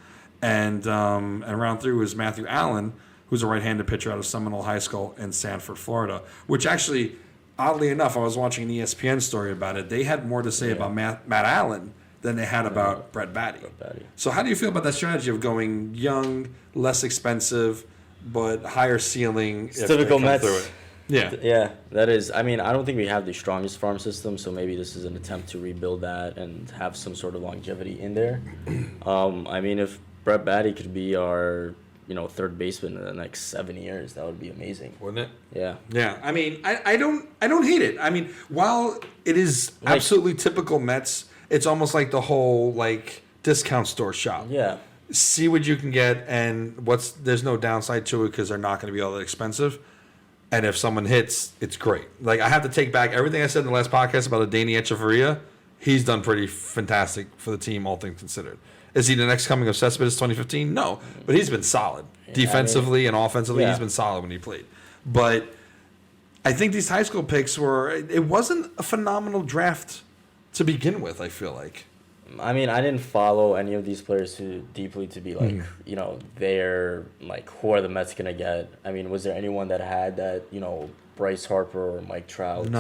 And round 3 was Matthew Allen, who's a right-handed pitcher out of Seminole High School in Sanford, Florida, which actually, oddly enough, I was watching an ESPN story about it. They had more to say about Matt Allen than they had about Brett Batty. So how do you feel about that strategy of going young, less expensive, but higher ceiling if they typical come Mets. through it? Yeah. Yeah, that is. I mean, I don't think we have the strongest farm system, so maybe this is an attempt to rebuild that and have some sort of longevity in there. I mean, if Brett Batty could be our, third baseman in the next 7 years, that would be amazing. Wouldn't it? Yeah. Yeah. I mean, I don't hate it. I mean, while it is absolutely typical Mets, it's almost like the whole discount store shop. Yeah. See what you can get, and there's no downside to it because they're not going to be all that expensive. And if someone hits, it's great. I have to take back everything I said in the last podcast about Adeiny Echeverria. He's done pretty fantastic for the team, all things considered. Is he the next coming of Cespedes 2015? No, but he's been solid. Defensively and offensively, he's been solid when he played. But I think these high school picks it wasn't a phenomenal draft to begin with, I feel like. I mean, I didn't follow any of these players too deeply to be they're who are the Mets going to get? I mean, was there anyone that had that, Bryce Harper or Mike Trout?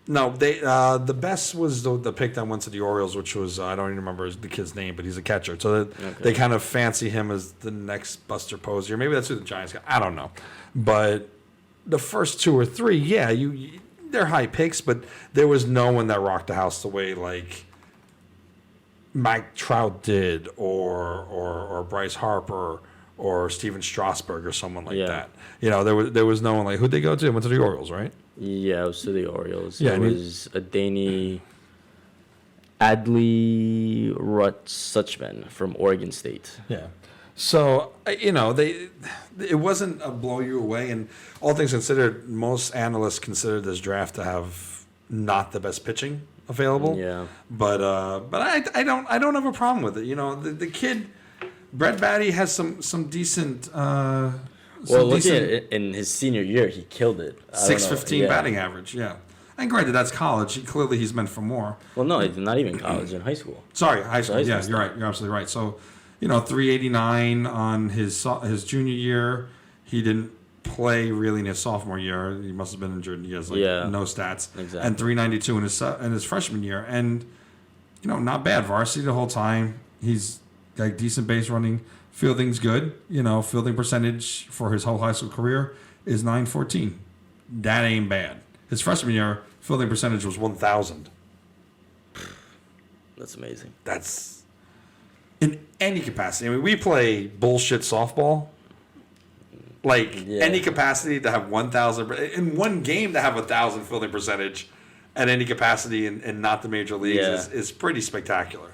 No, they the best was the pick that went to the Orioles, which was I don't even remember the kid's name, but he's a catcher. So they kind of fancy him as the next Buster Posey, or maybe that's who the Giants got. I don't know, but the first 2 or 3, they're high picks, but there was no one that rocked the house the way Mike Trout did, or Bryce Harper, or Steven Strasburg, or someone like that. There was no one who'd they go to? Went to the Orioles, right? Yeah, it was to the Orioles. Yeah, it was Adeiny Adley Suchman from Oregon State. Yeah. So, it wasn't a blow you away. And all things considered, most analysts consider this draft to have not the best pitching available. Yeah. But I don't have a problem with it. The kid, Brett Batty, has some decent. Looking at it in his senior year, he killed it. 615 batting average. Yeah. And granted, that's college. He's meant for more. Well, no, not even college, in high school. Sorry, high school. Yeah, you're right. You're absolutely right. So, 389 on his junior year. He didn't play really in his sophomore year. He must have been injured. He has no stats. Exactly. And 392 in his freshman year. And, not bad. Varsity the whole time. He's got decent base running. Fielding's good. Fielding percentage for his whole high school career is .914. That ain't bad. His freshman year, fielding percentage was 1,000. That's amazing. That's in any capacity. I mean, we play bullshit softball. Any capacity to have 1,000 in one game to have 1,000 fielding percentage at any capacity in not the major leagues is pretty spectacular.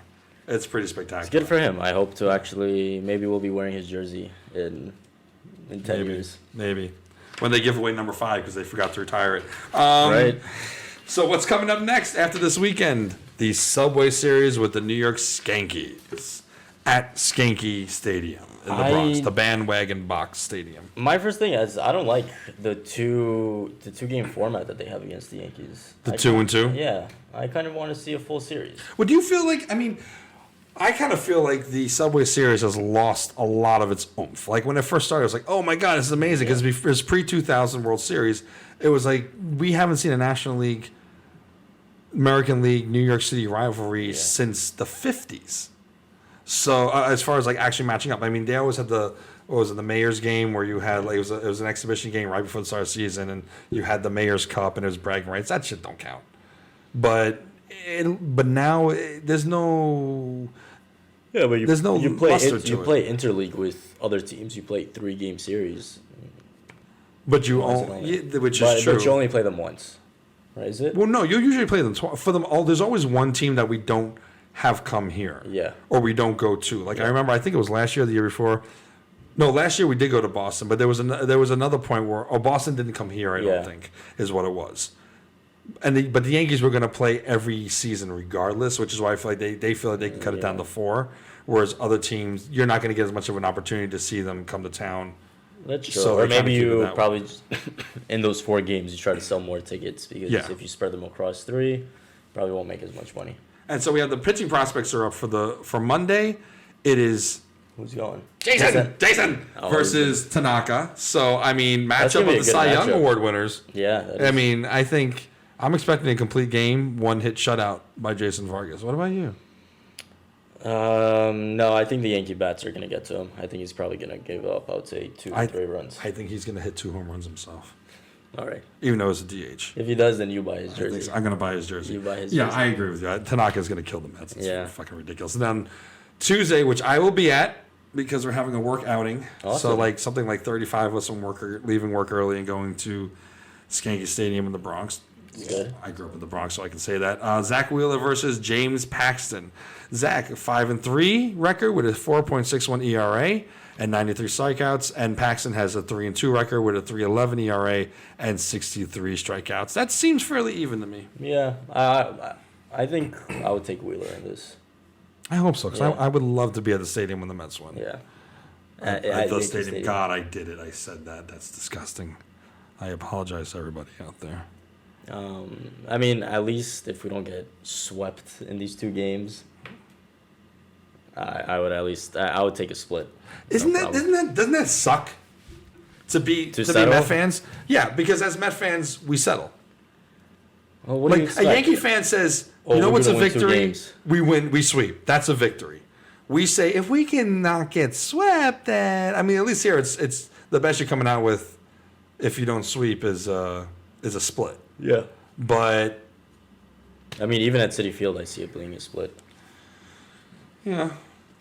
It's pretty spectacular. It's good for him. I hope to maybe we'll be wearing his jersey in 10 years. Maybe. When they give away number 5 because they forgot to retire it. Right. So what's coming up next after this weekend? The Subway Series with the New York Skankies at Skanky Stadium in the Bronx, the bandwagon box stadium. My first thing is I don't like the two game format that they have against the Yankees. The 2-2? Yeah. I kind of want to see a full series. Well, do you feel I kind of feel like the Subway Series has lost a lot of its oomph. When it first started, I was like, oh my God, this is amazing. Because it was pre-2000 World Series. It was we haven't seen a National League, American League, New York City rivalry since the 50s. So as far as actually matching up, I mean, they always had the Mayor's game where you had it was an exhibition game right before the start of the season, and you had the Mayor's Cup and it was bragging rights. That shit don't count. But now there's no. Yeah, but there's no you play luster to you it. play interleague with other teams. You play 3-game series. But you only, which is true. But you only play them once, right? Is it? Well, no, you usually play them for them all. There's always one team that we don't have come here. Yeah. Or we don't go to. I remember, I think it was last year, or the year before. No, last year we did go to Boston, but there was another point where Boston didn't come here. I don't think is what it was. But the Yankees were going to play every season regardless, which is why I feel like they feel like they can cut it down to 4, whereas other teams you're not going to get as much of an opportunity to see them come to town. That's true. So or maybe you probably just, in those 4 games you try to sell more tickets because if you spread them across 3, you probably won't make as much money. And so we have the pitching prospects are up for Monday. It is Who's going? Jason versus Tanaka. So, I mean, matchup of the Cy Young Award winners. Yeah. I mean, I think I'm expecting a complete game, one-hit shutout by Jason Vargas. What about you? No, I think the Yankee bats are going to get to him. I think he's probably going to give up, I would say, 2 or 3 runs. I think he's going to hit 2 home runs himself. All right. Even though it's a DH. If he does, then you buy his jersey. I'm going to buy his jersey. You buy his jersey. Yeah, I agree with you. Tanaka's going to kill the Mets. It's fucking ridiculous. And then Tuesday, which I will be at because we're having a work outing. Awesome. So, something like 35 of us leaving work early and going to Skanky Stadium in the Bronx. Good. I grew up in the Bronx, so I can say that. Zach Wheeler versus James Paxton. Zach, 5-3 record with a 4.61 ERA and 93 strikeouts, and Paxton has a 3-2 record with a 3.11 ERA and 63 strikeouts. That seems fairly even to me. Yeah, I think I would take Wheeler in this. I hope so, because I would love to be at the stadium when the Mets win. Yeah. At the stadium. God, I did it. I said that. That's disgusting. I apologize to everybody out there. I mean, at least if we don't get swept in these 2 games, I would take a split. Doesn't that suck? To be Met fans? Yeah, because as Met fans, we settle. Well, what do you expect? A Yankee fan says, you know what's a victory? We win, we sweep. That's a victory. We say, if we can not get swept, then at least here it's the best you're coming out with if you don't sweep is a split. Yeah. But I mean, even at Citi Field, I see it being a split. Yeah.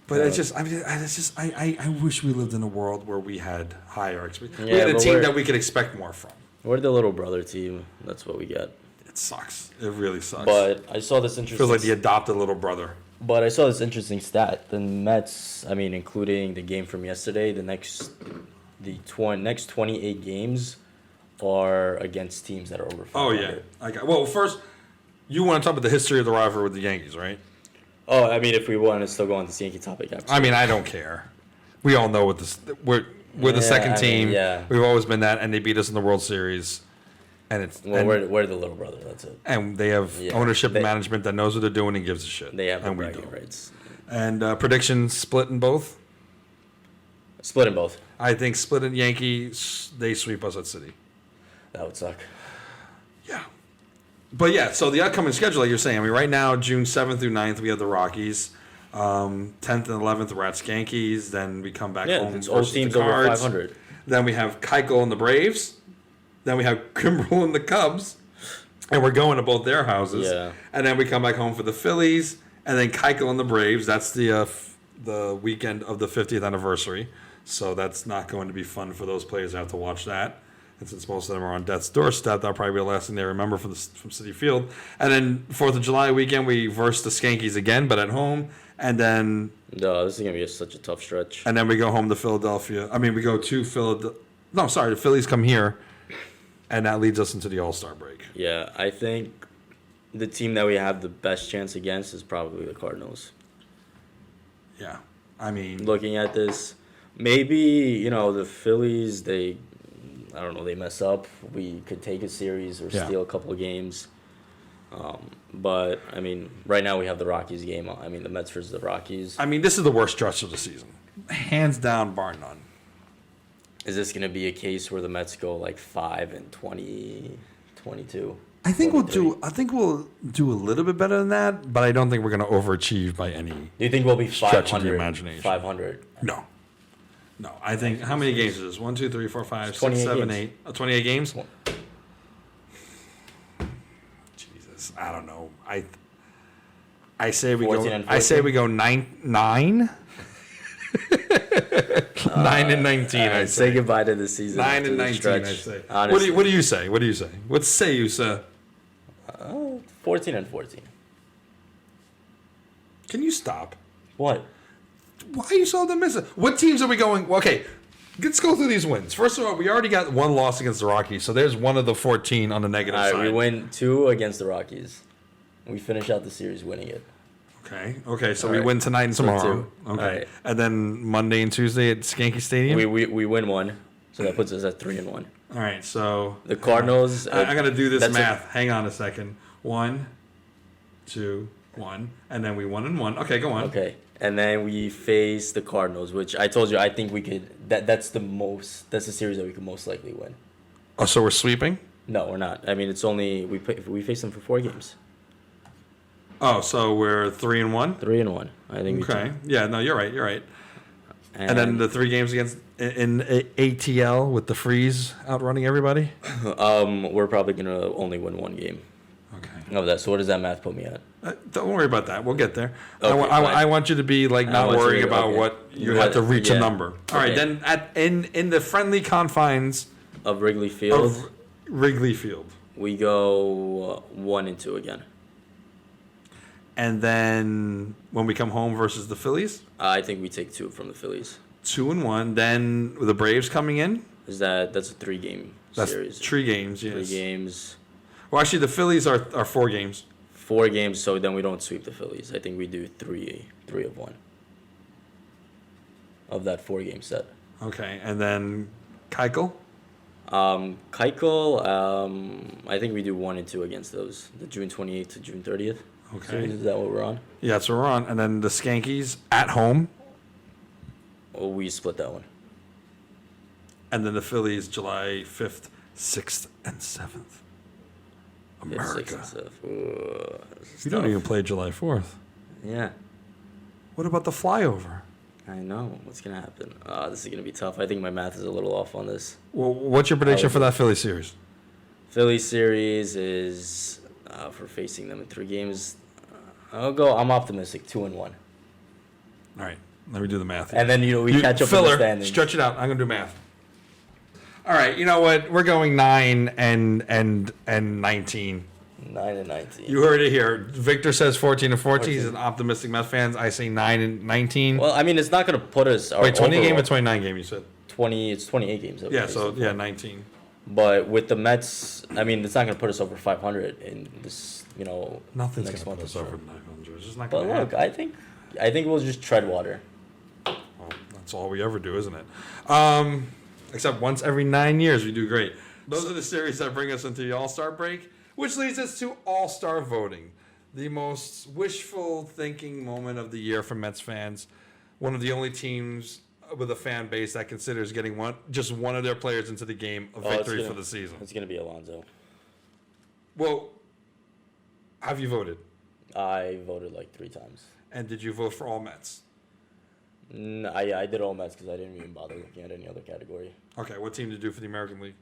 But I wish we lived in a world where we had higher expectations. We had a team that we could expect more from. We're the little brother team. That's what we get. It sucks. It really sucks. But I saw this interesting... Feels like the adopted little brother. But I saw this interesting stat. The Mets, including the game from yesterday, the next 28 games are against teams that are over 500. Oh, yeah. Well, first, you want to talk about the history of the rivalry with the Yankees, right? Oh, if we want to still go on this Yankee topic. Absolutely. I don't care. We all know we're the second team. We've always been that, and they beat us in the World Series. And we're the little brother. That's it. And they have ownership and management that knows what they're doing and gives a shit. They have the bragging rights. And predictions split in both. Split in both. I think split in Yankees. They sweep us at City. That would suck. Yeah. But yeah, so the upcoming schedule, like you're saying, right now, June 7th through 9th, we have the Rockies. 10th and 11th, we're at Skankies. Then we come back home. It's all teams over 500. Then we have Keuchel and the Braves. Then we have Kimbrel and the Cubs. And we're going to both their houses. Yeah. And then we come back home for the Phillies. And then Keuchel and the Braves. That's the weekend of the 50th anniversary. So that's not going to be fun for those players to have to watch that. And since most of them are on death's doorstep, that'll probably be the last thing they remember from Citi Field. And then 4th of July weekend, we verse the Skankies again, but at home. And then... No, this is going to be such a tough stretch. And then we go home to Philadelphia. We go to Philadelphia. No, sorry, the Phillies come here. And that leads us into the All-Star break. Yeah, I think the team that we have the best chance against is probably the Cardinals. Yeah. Looking at this, maybe, the Phillies, they mess up. We could take a series or steal a couple of games. But, right now we have the Rockies game. The Mets versus the Rockies. This is the worst stretch of the season. Hands down, bar none. Is this going to be a case where the Mets go 5-20, 22? I think we'll do a little bit better than that, but I don't think we're going to overachieve by any. Do you think we'll be 500? Imagination. 500. No. I think how many games is this? 1, 2, 3, 4, 5, 6, 7, 8. 28 games. Jesus, I don't know. I say we go. I say we go 9. 9-19. I say goodbye to the season. 9-19. I say. Honestly. What do you say? What say you, sir? 14-14. Can you stop? What? Why are you so optimistic? What teams are we going? Okay, let's go through these wins. First of all, we already got one loss against the Rockies, so there's one of the 14 on the negative side. We win 2 against the Rockies. We finish out the series winning it. Okay, so we win tonight and tomorrow. Okay. Right. And then Monday and Tuesday at Skanky Stadium? We win 1, so that puts us at 3-1. All right, so... The Cardinals... I got to do this math. Hang on a second. 1, 2, 1, and then we 1-1. Okay, go on. Okay, And then we face the Cardinals, which I told you I think we could. That's the series that we could most likely win. Oh, so we're sweeping? No, we're not. I mean, it's only we face them for 4 games. Oh, so we're 3-1. 3-1. I think. Okay. Yeah. No, you're right. You're right. And then the 3 games against in ATL with the Freeze outrunning everybody. We're probably gonna only win 1 game. Okay. Of that. So what does that math put me at? Don't worry about that. We'll get there. Okay, I want you to be like not worrying about what you have to reach a number. All right. Then in the friendly confines of Wrigley Field. We go 1-2 again. And then when we come home versus the Phillies, I think we take 2 from the Phillies. 2-1. Then with the Braves coming in, that's a 3-game series? That's 3 games. Yes. 3 games. Well, actually, the Phillies are 4 games. 4 games, so then we don't sweep the Phillies. I think we do 3 of 1 of that 4-game set. Okay, and then Keuchel? Keuchel, I think we do 1 and 2 against those. The June 28th to June 30th. Okay. Series, is that what we're on? Yeah, that's what we're on. And then the Skankies at home. Oh, we split that one. And then the Phillies July 5th, 6th, and 7th. America. 6th and 7th. Ooh, You don't even play July 4th. Yeah. What about the flyover? I know. What's going to happen? This is going to be tough. I think my math is a little off on this. Well, what's your prediction for that Philly series? Philly series is, for facing them in 3 games, I'm optimistic, 2-1. All right. Let me do the math here. And then, we catch up in the standings. Stretch it out. I'm going to do math. All right. You know what? We're going 9 and 19. 9 and 19. You heard it here. Victor says 14 and 14. He's an optimistic Mets fan. I say 9 and 19. Well, I mean, it's not going to put us. Wait, 20 game or 29 game? You said 20. It's 28 games. Yeah. So 19. But with the Mets, I mean, it's not going to put us over 500 in this. Nothing's going next to put month us over 900. It's just not But going to look, happen. I think we'll just tread water. Well, that's all we ever do, isn't it? Except once every 9 years, we do great. Those are the series that bring us into the All-Star break, which leads us to All-Star voting, the most wishful thinking moment of the year for Mets fans. One of the only teams with a fan base that considers getting just one of their players into the game a victory for the season. It's going to be Alonso. Well, have you voted? I voted like 3 times. And did you vote for all Mets? I did all Mets because I didn't even bother looking at any other category. Okay, what team did you do for the American League?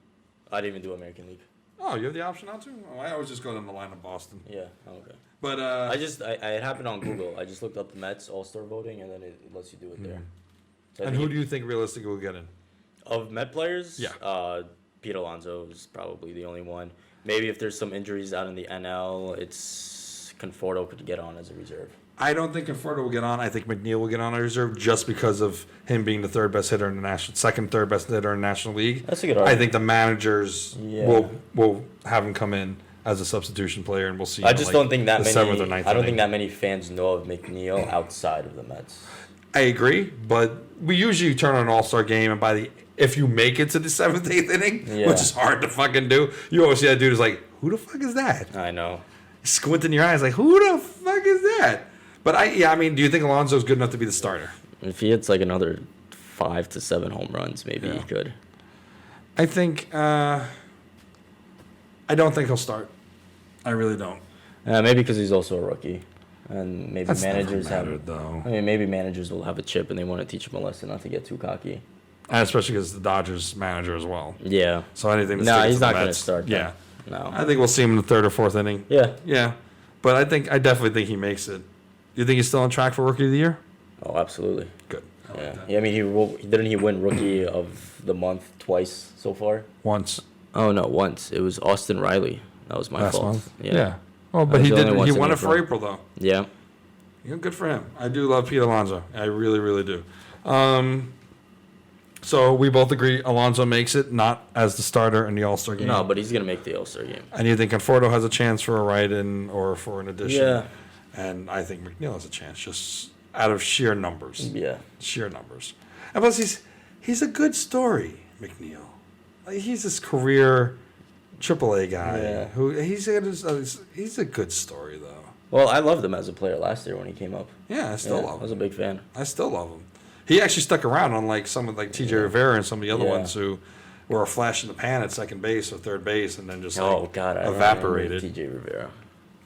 I didn't even do American League. Oh, you have the option now too? Oh, I always just go down the line of Boston. Yeah, okay. But it happened on Google. I just looked up the Mets All-Star voting, and then it lets you do it there. So and who do you think realistically will get in? Of Met players? Yeah. Pete Alonso is probably the only one. Maybe if there's some injuries out in the NL, it's Conforto could get on as a reserve. I don't think Conforto will get on. I think McNeil will get on a reserve just because of him being the third best hitter in the second third best hitter in the National League. That's a good argument. I think the managers will have him come in as a substitution player, and we'll see. I just don't think that many. 7th or 9th I don't think that many fans know of McNeil outside of the Mets. I agree, but we usually turn on an All-Star game, and if you make it to the 7th, 8th inning, which is hard to fucking do, you always see that dude is like, who the fuck is that? I know. Squinting your eyes like, who the fuck is that? But I mean, do you think Alonso's good enough to be the starter? If he hits like another 5 to 7 home runs, maybe he could. I think I don't think he'll start. I really don't. Maybe because he's also a rookie, and maybe That's managers never mattered, though. I mean, maybe managers will have a chip and they want to teach him a lesson not to get too cocky. And especially because the Dodgers manager as well. Yeah. So anything. No, he's not going to start. Yeah. No. I think we'll see him in the 3rd or 4th inning. Yeah. Yeah. But I definitely think he makes it. You think he's still on track for Rookie of the Year? Oh, absolutely. Good. Yeah. I mean, didn't he win Rookie of the Month twice so far? Once. Oh no, once. It was Austin Riley. That was my Last fault. month? Yeah. Oh, but he won it for April though. Yeah. Good for him. I do love Pete Alonso. I really, really do. So we both agree Alonso makes it, not as the starter in the All-Star game. No, but he's going to make the All-Star game. And you think Conforto has a chance for a write-in or for an addition? Yeah. And I think McNeil has a chance, just out of sheer numbers. Yeah. Sheer numbers. And plus, he's a good story, McNeil. Like, he's this career AAA guy. Yeah. Who he's a good story though. Well, I loved him as a player last year when he came up. Yeah, I still love I him. was a big fan. I still love him. He actually stuck around on like some of like TJ Rivera and some of the other ones who were a flash in the pan at second base or third base and then just evaporated. TJ Rivera.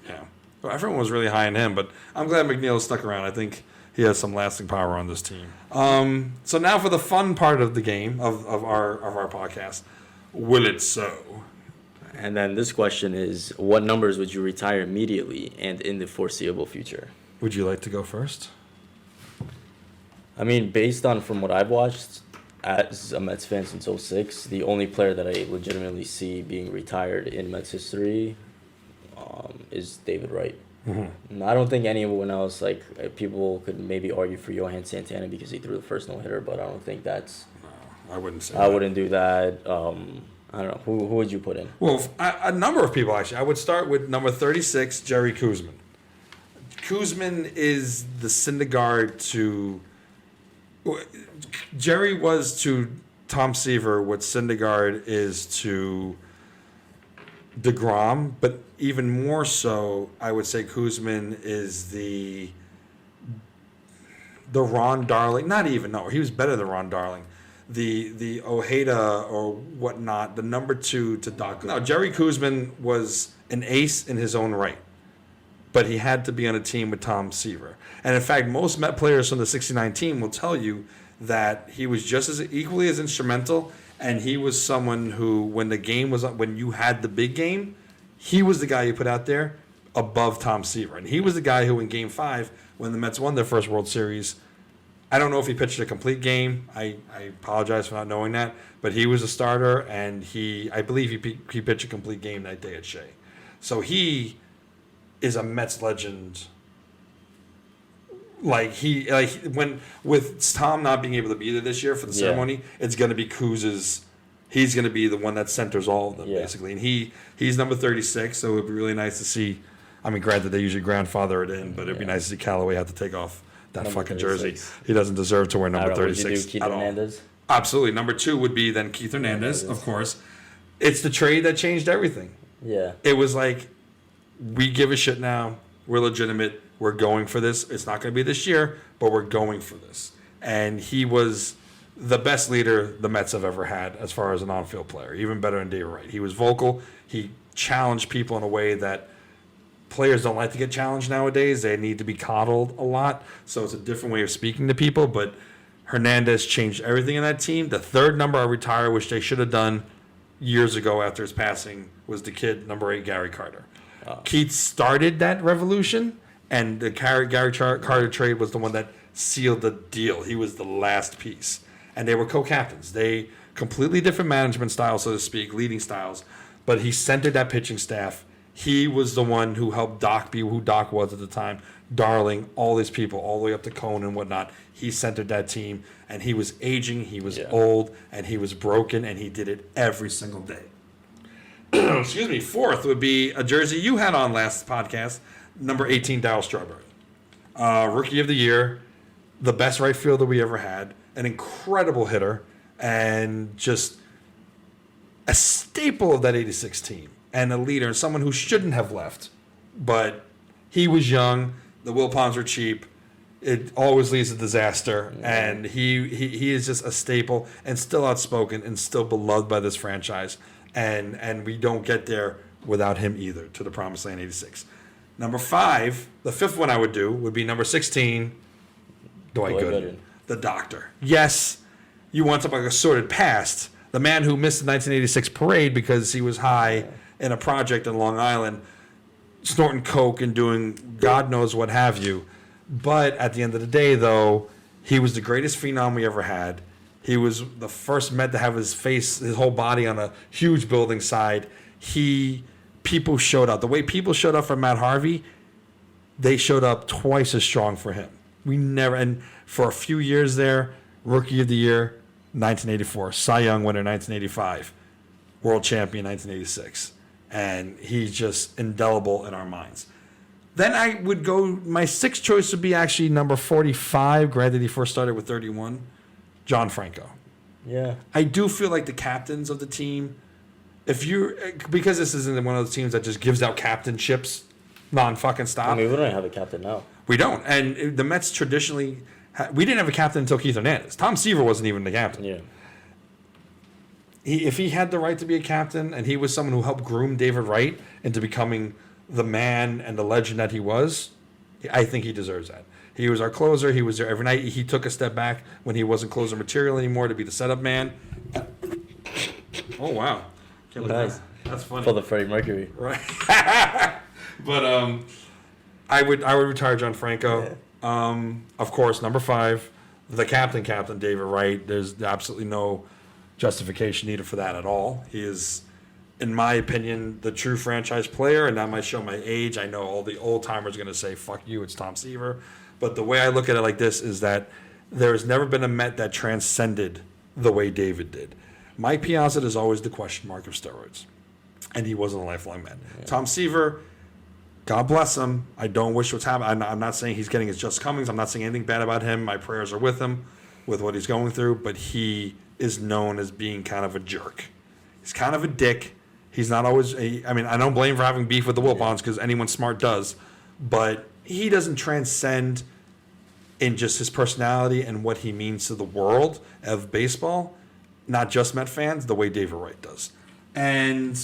Yeah. Well, everyone was really high on him, but I'm glad McNeil stuck around. I think he has some lasting power on this team. So now for the fun part of the game of our podcast. Will it so? And then this question is, what numbers would you retire immediately and in the foreseeable future? Would you like to go first? I mean, based on from what I've watched as a Mets fan since 2006, the only player that I legitimately see being retired in Mets history is David Wright. Mm-hmm. I don't think anyone else, like people could maybe argue for Johan Santana because he threw the first no-hitter, but I don't think that's... No, I wouldn't say I wouldn't do that. I don't know. Who would you put in? Well, a number of people, actually. I would start with number 36, Jerry Koosman. Koosman is the Syndergaard to... Jerry was to Tom Seaver what Syndergaard is to DeGrom, but even more so, I would say Koosman is the Ron Darling. Not even, no, he was better than Ron Darling. The Ojeda or whatnot, the number 2 to Doc. No, Jerry Koosman was an ace in his own right, but he had to be on a team with Tom Seaver. And in fact, most Met players from the 69 team will tell you that he was just as equally as instrumental, and he was someone who, when the game was up, when you had the big game, he was the guy you put out there above Tom Seaver. And he was the guy who, in Game 5, when the Mets won their first World Series, I don't know if he pitched a complete game. I apologize for not knowing that, but he was a starter, and I believe he pitched a complete game that day at Shea. So he is a Mets legend. With Tom not being able to be there this year for the ceremony, it's going to be Kuz's. He's going to be the one that centers all of them basically, and he's number 36. So it'd be really nice to see. I mean, granted they usually grandfather it in, but it'd be nice to see Callaway have to take off that number fucking 36. Jersey. He doesn't deserve to wear number 36 would you do Keith at Hernandez? All. Absolutely. Number 2 would be then Keith Hernandez, of course. It's the trade that changed everything. Yeah. It was like, we give a shit now. We're legitimate. We're going for this. It's not going to be this year, but we're going for this. And he was the best leader the Mets have ever had as far as an on-field player, even better than David Wright. He was vocal. He challenged people in a way that players don't like to get challenged nowadays. They need to be coddled a lot. So it's a different way of speaking to people. But Hernandez changed everything in that team. The third number I retire, which they should have done years ago after his passing, was the kid, number 8, Gary Carter. Keith started that revolution, and the Gary Carter trade was the one that sealed the deal. He was the last piece. And they were co-captains. They completely different management styles, so to speak, leading styles. But he centered that pitching staff. He was the one who helped Doc be who Doc was at the time. Darling, all these people, all the way up to Cone and whatnot. He centered that team, and he was aging, he was old, and he was broken, and he did it every single day. Excuse me. 4th would be a jersey you had on last podcast, number 18, Darryl Strawberry. Rookie of the year, the best right fielder we ever had, an incredible hitter, and just a staple of that 86 team, and a leader, and someone who shouldn't have left. But he was young, the Wilpons were cheap, it always leads to disaster, and he is just a staple, and still outspoken, and still beloved by this franchise. And we don't get there without him either, to the promised land 86. Number 5, the 5th one I would do would be number 16, Dwight Gooden, the doctor. Yes, you want something like a sordid past. The man who missed the 1986 parade because he was high in a project in Long Island, snorting coke and doing God knows what have you. But at the end of the day, though, he was the greatest phenom we ever had. He was the first Met to have his whole body on a huge building side. People showed up. The way people showed up for Matt Harvey, they showed up twice as strong for him. And for a few years there, Rookie of the Year, 1984, Cy Young winner, 1985, World Champion, 1986. And he's just indelible in our minds. Then I would go, my 6th choice would be actually number 45. Granted, he first started with 31. John Franco. Yeah. I do feel like the captains of the team, because this isn't one of those teams that just gives out captainships non-fucking stop. I mean, we don't have a captain now. We don't. And the Mets traditionally, we didn't have a captain until Keith Hernandez. Tom Seaver wasn't even the captain. Yeah. If he had the right to be a captain, and he was someone who helped groom David Wright into becoming the man and the legend that he was, I think he deserves that. He was our closer. He was there every night. He took a step back when he wasn't closer material anymore to be the setup man. Oh, wow. Can't Nice. That's funny. For the Freddie Mercury. Right. But I would retire John Franco. Yeah. Of course, number 5, the captain, David Wright. There's absolutely no justification needed for that at all. He is, in my opinion, the true franchise player, and that might show my age. I know all the old timers are going to say, fuck you, it's Tom Seaver. But the way I look at it like this is that there has never been a Met that transcended the way David did. Mike Piazza is always the question mark of steroids, and he wasn't a lifelong Met. Yeah. Tom Seaver, God bless him. I don't wish what's happening. I'm not saying he's getting his just comings. I'm not saying anything bad about him. My prayers are with him, with what he's going through, but he is known as being kind of a jerk. He's kind of a dick. He's not always I don't blame him for having beef with the Wilpons because anyone smart does, but he doesn't transcend in just his personality and what he means to the world of baseball, not just Met fans, the way David Wright does. And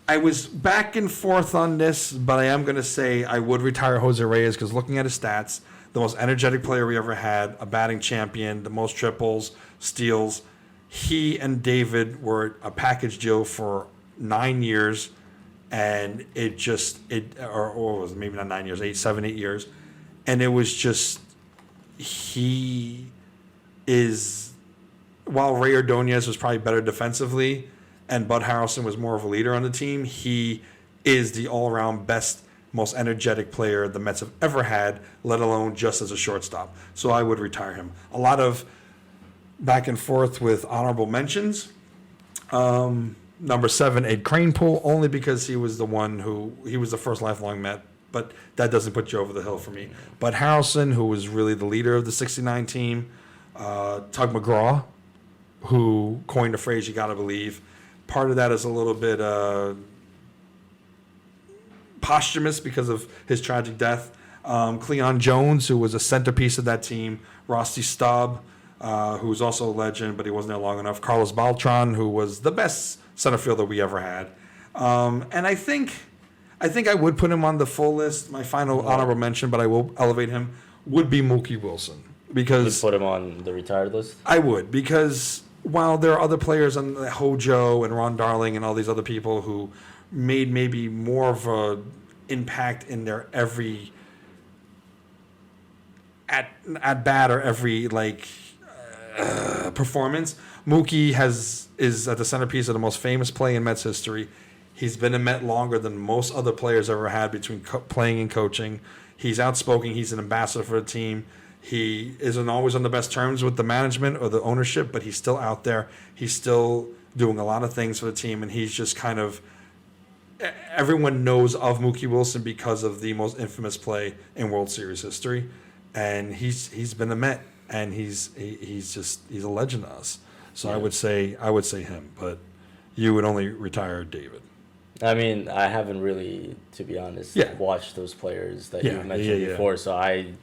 I was back and forth on this, but I am going to say I would retire Jose Reyes because looking at his stats, the most energetic player we ever had, a batting champion, the most triples, steals. He and David were a package deal for 9 years, and or was it maybe not 9 years, 8 years. And it was just, he is, while Ray Ordonez was probably better defensively and Bud Harrelson was more of a leader on the team, he is the all-around best, most energetic player the Mets have ever had, let alone just as a shortstop. So I would retire him. A lot of back and forth with honorable mentions. Number 7, Ed Kranepool, only because he was the first lifelong Met, but that doesn't put you over the hill for me. But Harrelson, who was really the leader of the 69 team, Tug McGraw, who coined the phrase, you gotta believe. Part of that is a little bit posthumous because of his tragic death. Cleon Jones, who was a centerpiece of that team. Rusty Stubb, who was also a legend, but he wasn't there long enough. Carlos Beltran, who was the best center fielder we ever had. And I think I would put him on the full list. My final honorable mention, but I will elevate him, would be Mookie Wilson. Because you put him on the retired list? I would, because while there are other players on Hojo and Ron Darling and all these other people who made maybe more of a impact in their every at bat or every performance, Mookie is at the centerpiece of the most famous play in Mets history. He's been a Met longer than most other players ever had between playing and coaching. He's outspoken. He's an ambassador for the team. He isn't always on the best terms with the management or the ownership, but he's still out there. He's still doing a lot of things for the team, and he's just kind of – everyone knows of Mookie Wilson because of the most infamous play in World Series history. And he's been a Met, and he's a legend to us. So yeah. I would say him, but you would only retire David. I mean, I haven't really, to be honest, watched those players that you've mentioned before. So I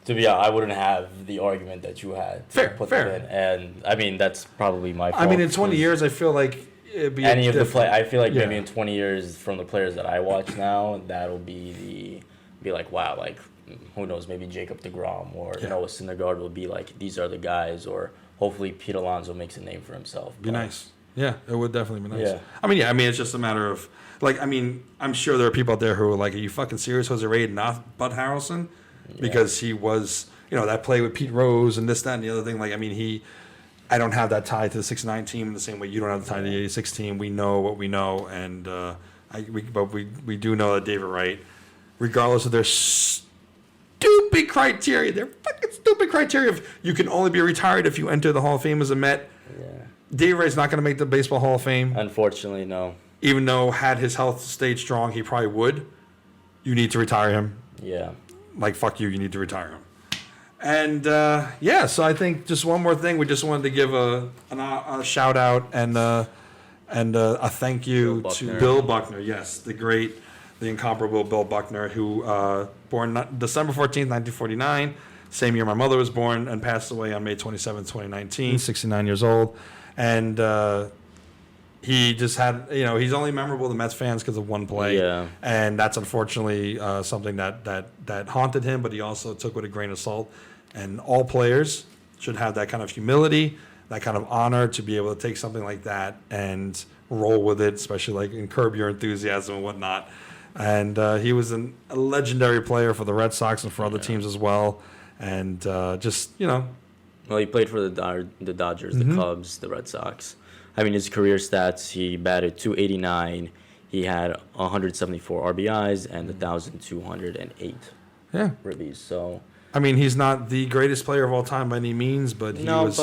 wouldn't have the argument that you had to put them in. And I mean, that's probably my fault. I mean, in 20 years, I feel like it'd be any of the play. I feel like maybe in 20 years from the players that I watch now, that'll be like, wow, like who knows, maybe Jacob deGrom or Noah Syndergaard will be like, these are the guys, or hopefully Pete Alonso makes a name for himself. Be nice. Yeah, it would definitely be nice. Yeah. I mean, it's just a matter of, I'm sure there are people out there who are like, are you fucking serious, Jose Reyes, not Bud Harrelson? Because he was, that play with Pete Rose and this, that, and the other thing. I don't have that tie to the 69 team in the same way you don't have the tie to the 86 team. We know what we know, and we do know that David Wright, regardless of their stupid criteria, their fucking stupid criteria, if you can only be retired if you enter the Hall of Fame as a Met. Yeah. David Wright's not going to make the Baseball Hall of Fame. Unfortunately, no. Even though had his health stayed strong, he probably would. You need to retire him. Yeah. Fuck you need to retire him. And, so I think just one more thing. We just wanted to give a shout out and a thank you to Bill Buckner. Yes, the great the incomparable Bill Buckner, who born December 14th, 1949, same year my mother was born, and passed away on May 27th, 2019, 69 years old. And he just had, he's only memorable to Mets fans because of one play. Yeah. And that's unfortunately something that haunted him, but he also took with a grain of salt. And all players should have that kind of humility, that kind of honor to be able to take something like that and roll with it, especially like in Curb Your Enthusiasm and whatnot. And he was a legendary player for the Red Sox and for other teams as well. And Well, he played for the Dodgers, the Cubs, the Red Sox. I mean, his career stats, he batted .289. He had 174 RBIs and 1,208 ribbies. So, I mean, he's not the greatest player of all time by any means, but he was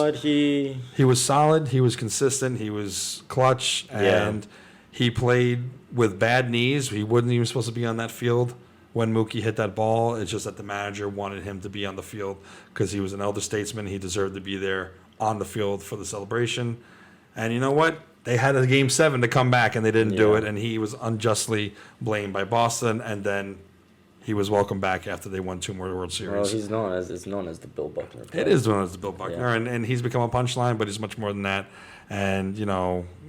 solid. He was consistent. He was clutch, and he played with bad knees. He wasn't even supposed to be on that field when Mookie hit that ball. It's just that the manager wanted him to be on the field because he was an elder statesman. He deserved to be there on the field for the celebration. And you know what? They had a Game 7 to come back, and they didn't do it, and he was unjustly blamed by Boston, and then he was welcomed back after they won 2 more World Series. Well, it's known as the Bill Buckner play. It is known as the Bill Buckner, and he's become a punchline, but he's much more than that. And,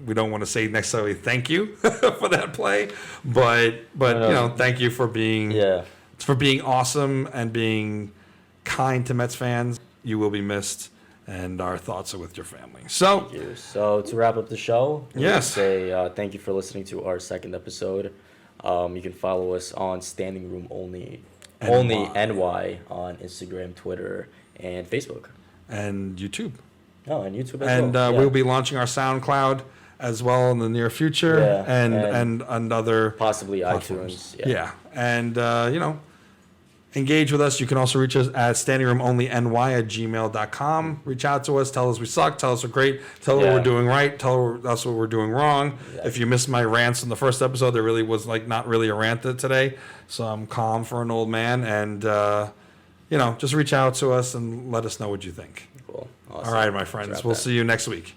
we don't want to say necessarily thank you for that play, but thank you for being awesome and being kind to Mets fans. You will be missed. And our thoughts are with your family. So, thank you. So to wrap up the show, yes, say thank you for listening to our second episode. You can follow us on Standing Room Only NY on Instagram, Twitter, and Facebook, and YouTube. Oh, and YouTube as well. And we'll be launching our SoundCloud as well in the near future, and other possibly platforms. iTunes. Yeah, and engage with us. You can also reach us at standingroomonlyny@gmail.com. Reach out to us. Tell us we suck. Tell us we're great. Tell us what we're doing right. Tell us what we're doing wrong. Exactly. If you missed my rants in the first episode, there really was not really a rant today. So I'm calm for an old man. And, just reach out to us and let us know what you think. Cool. Awesome. All right, my friends. We'll see you next week.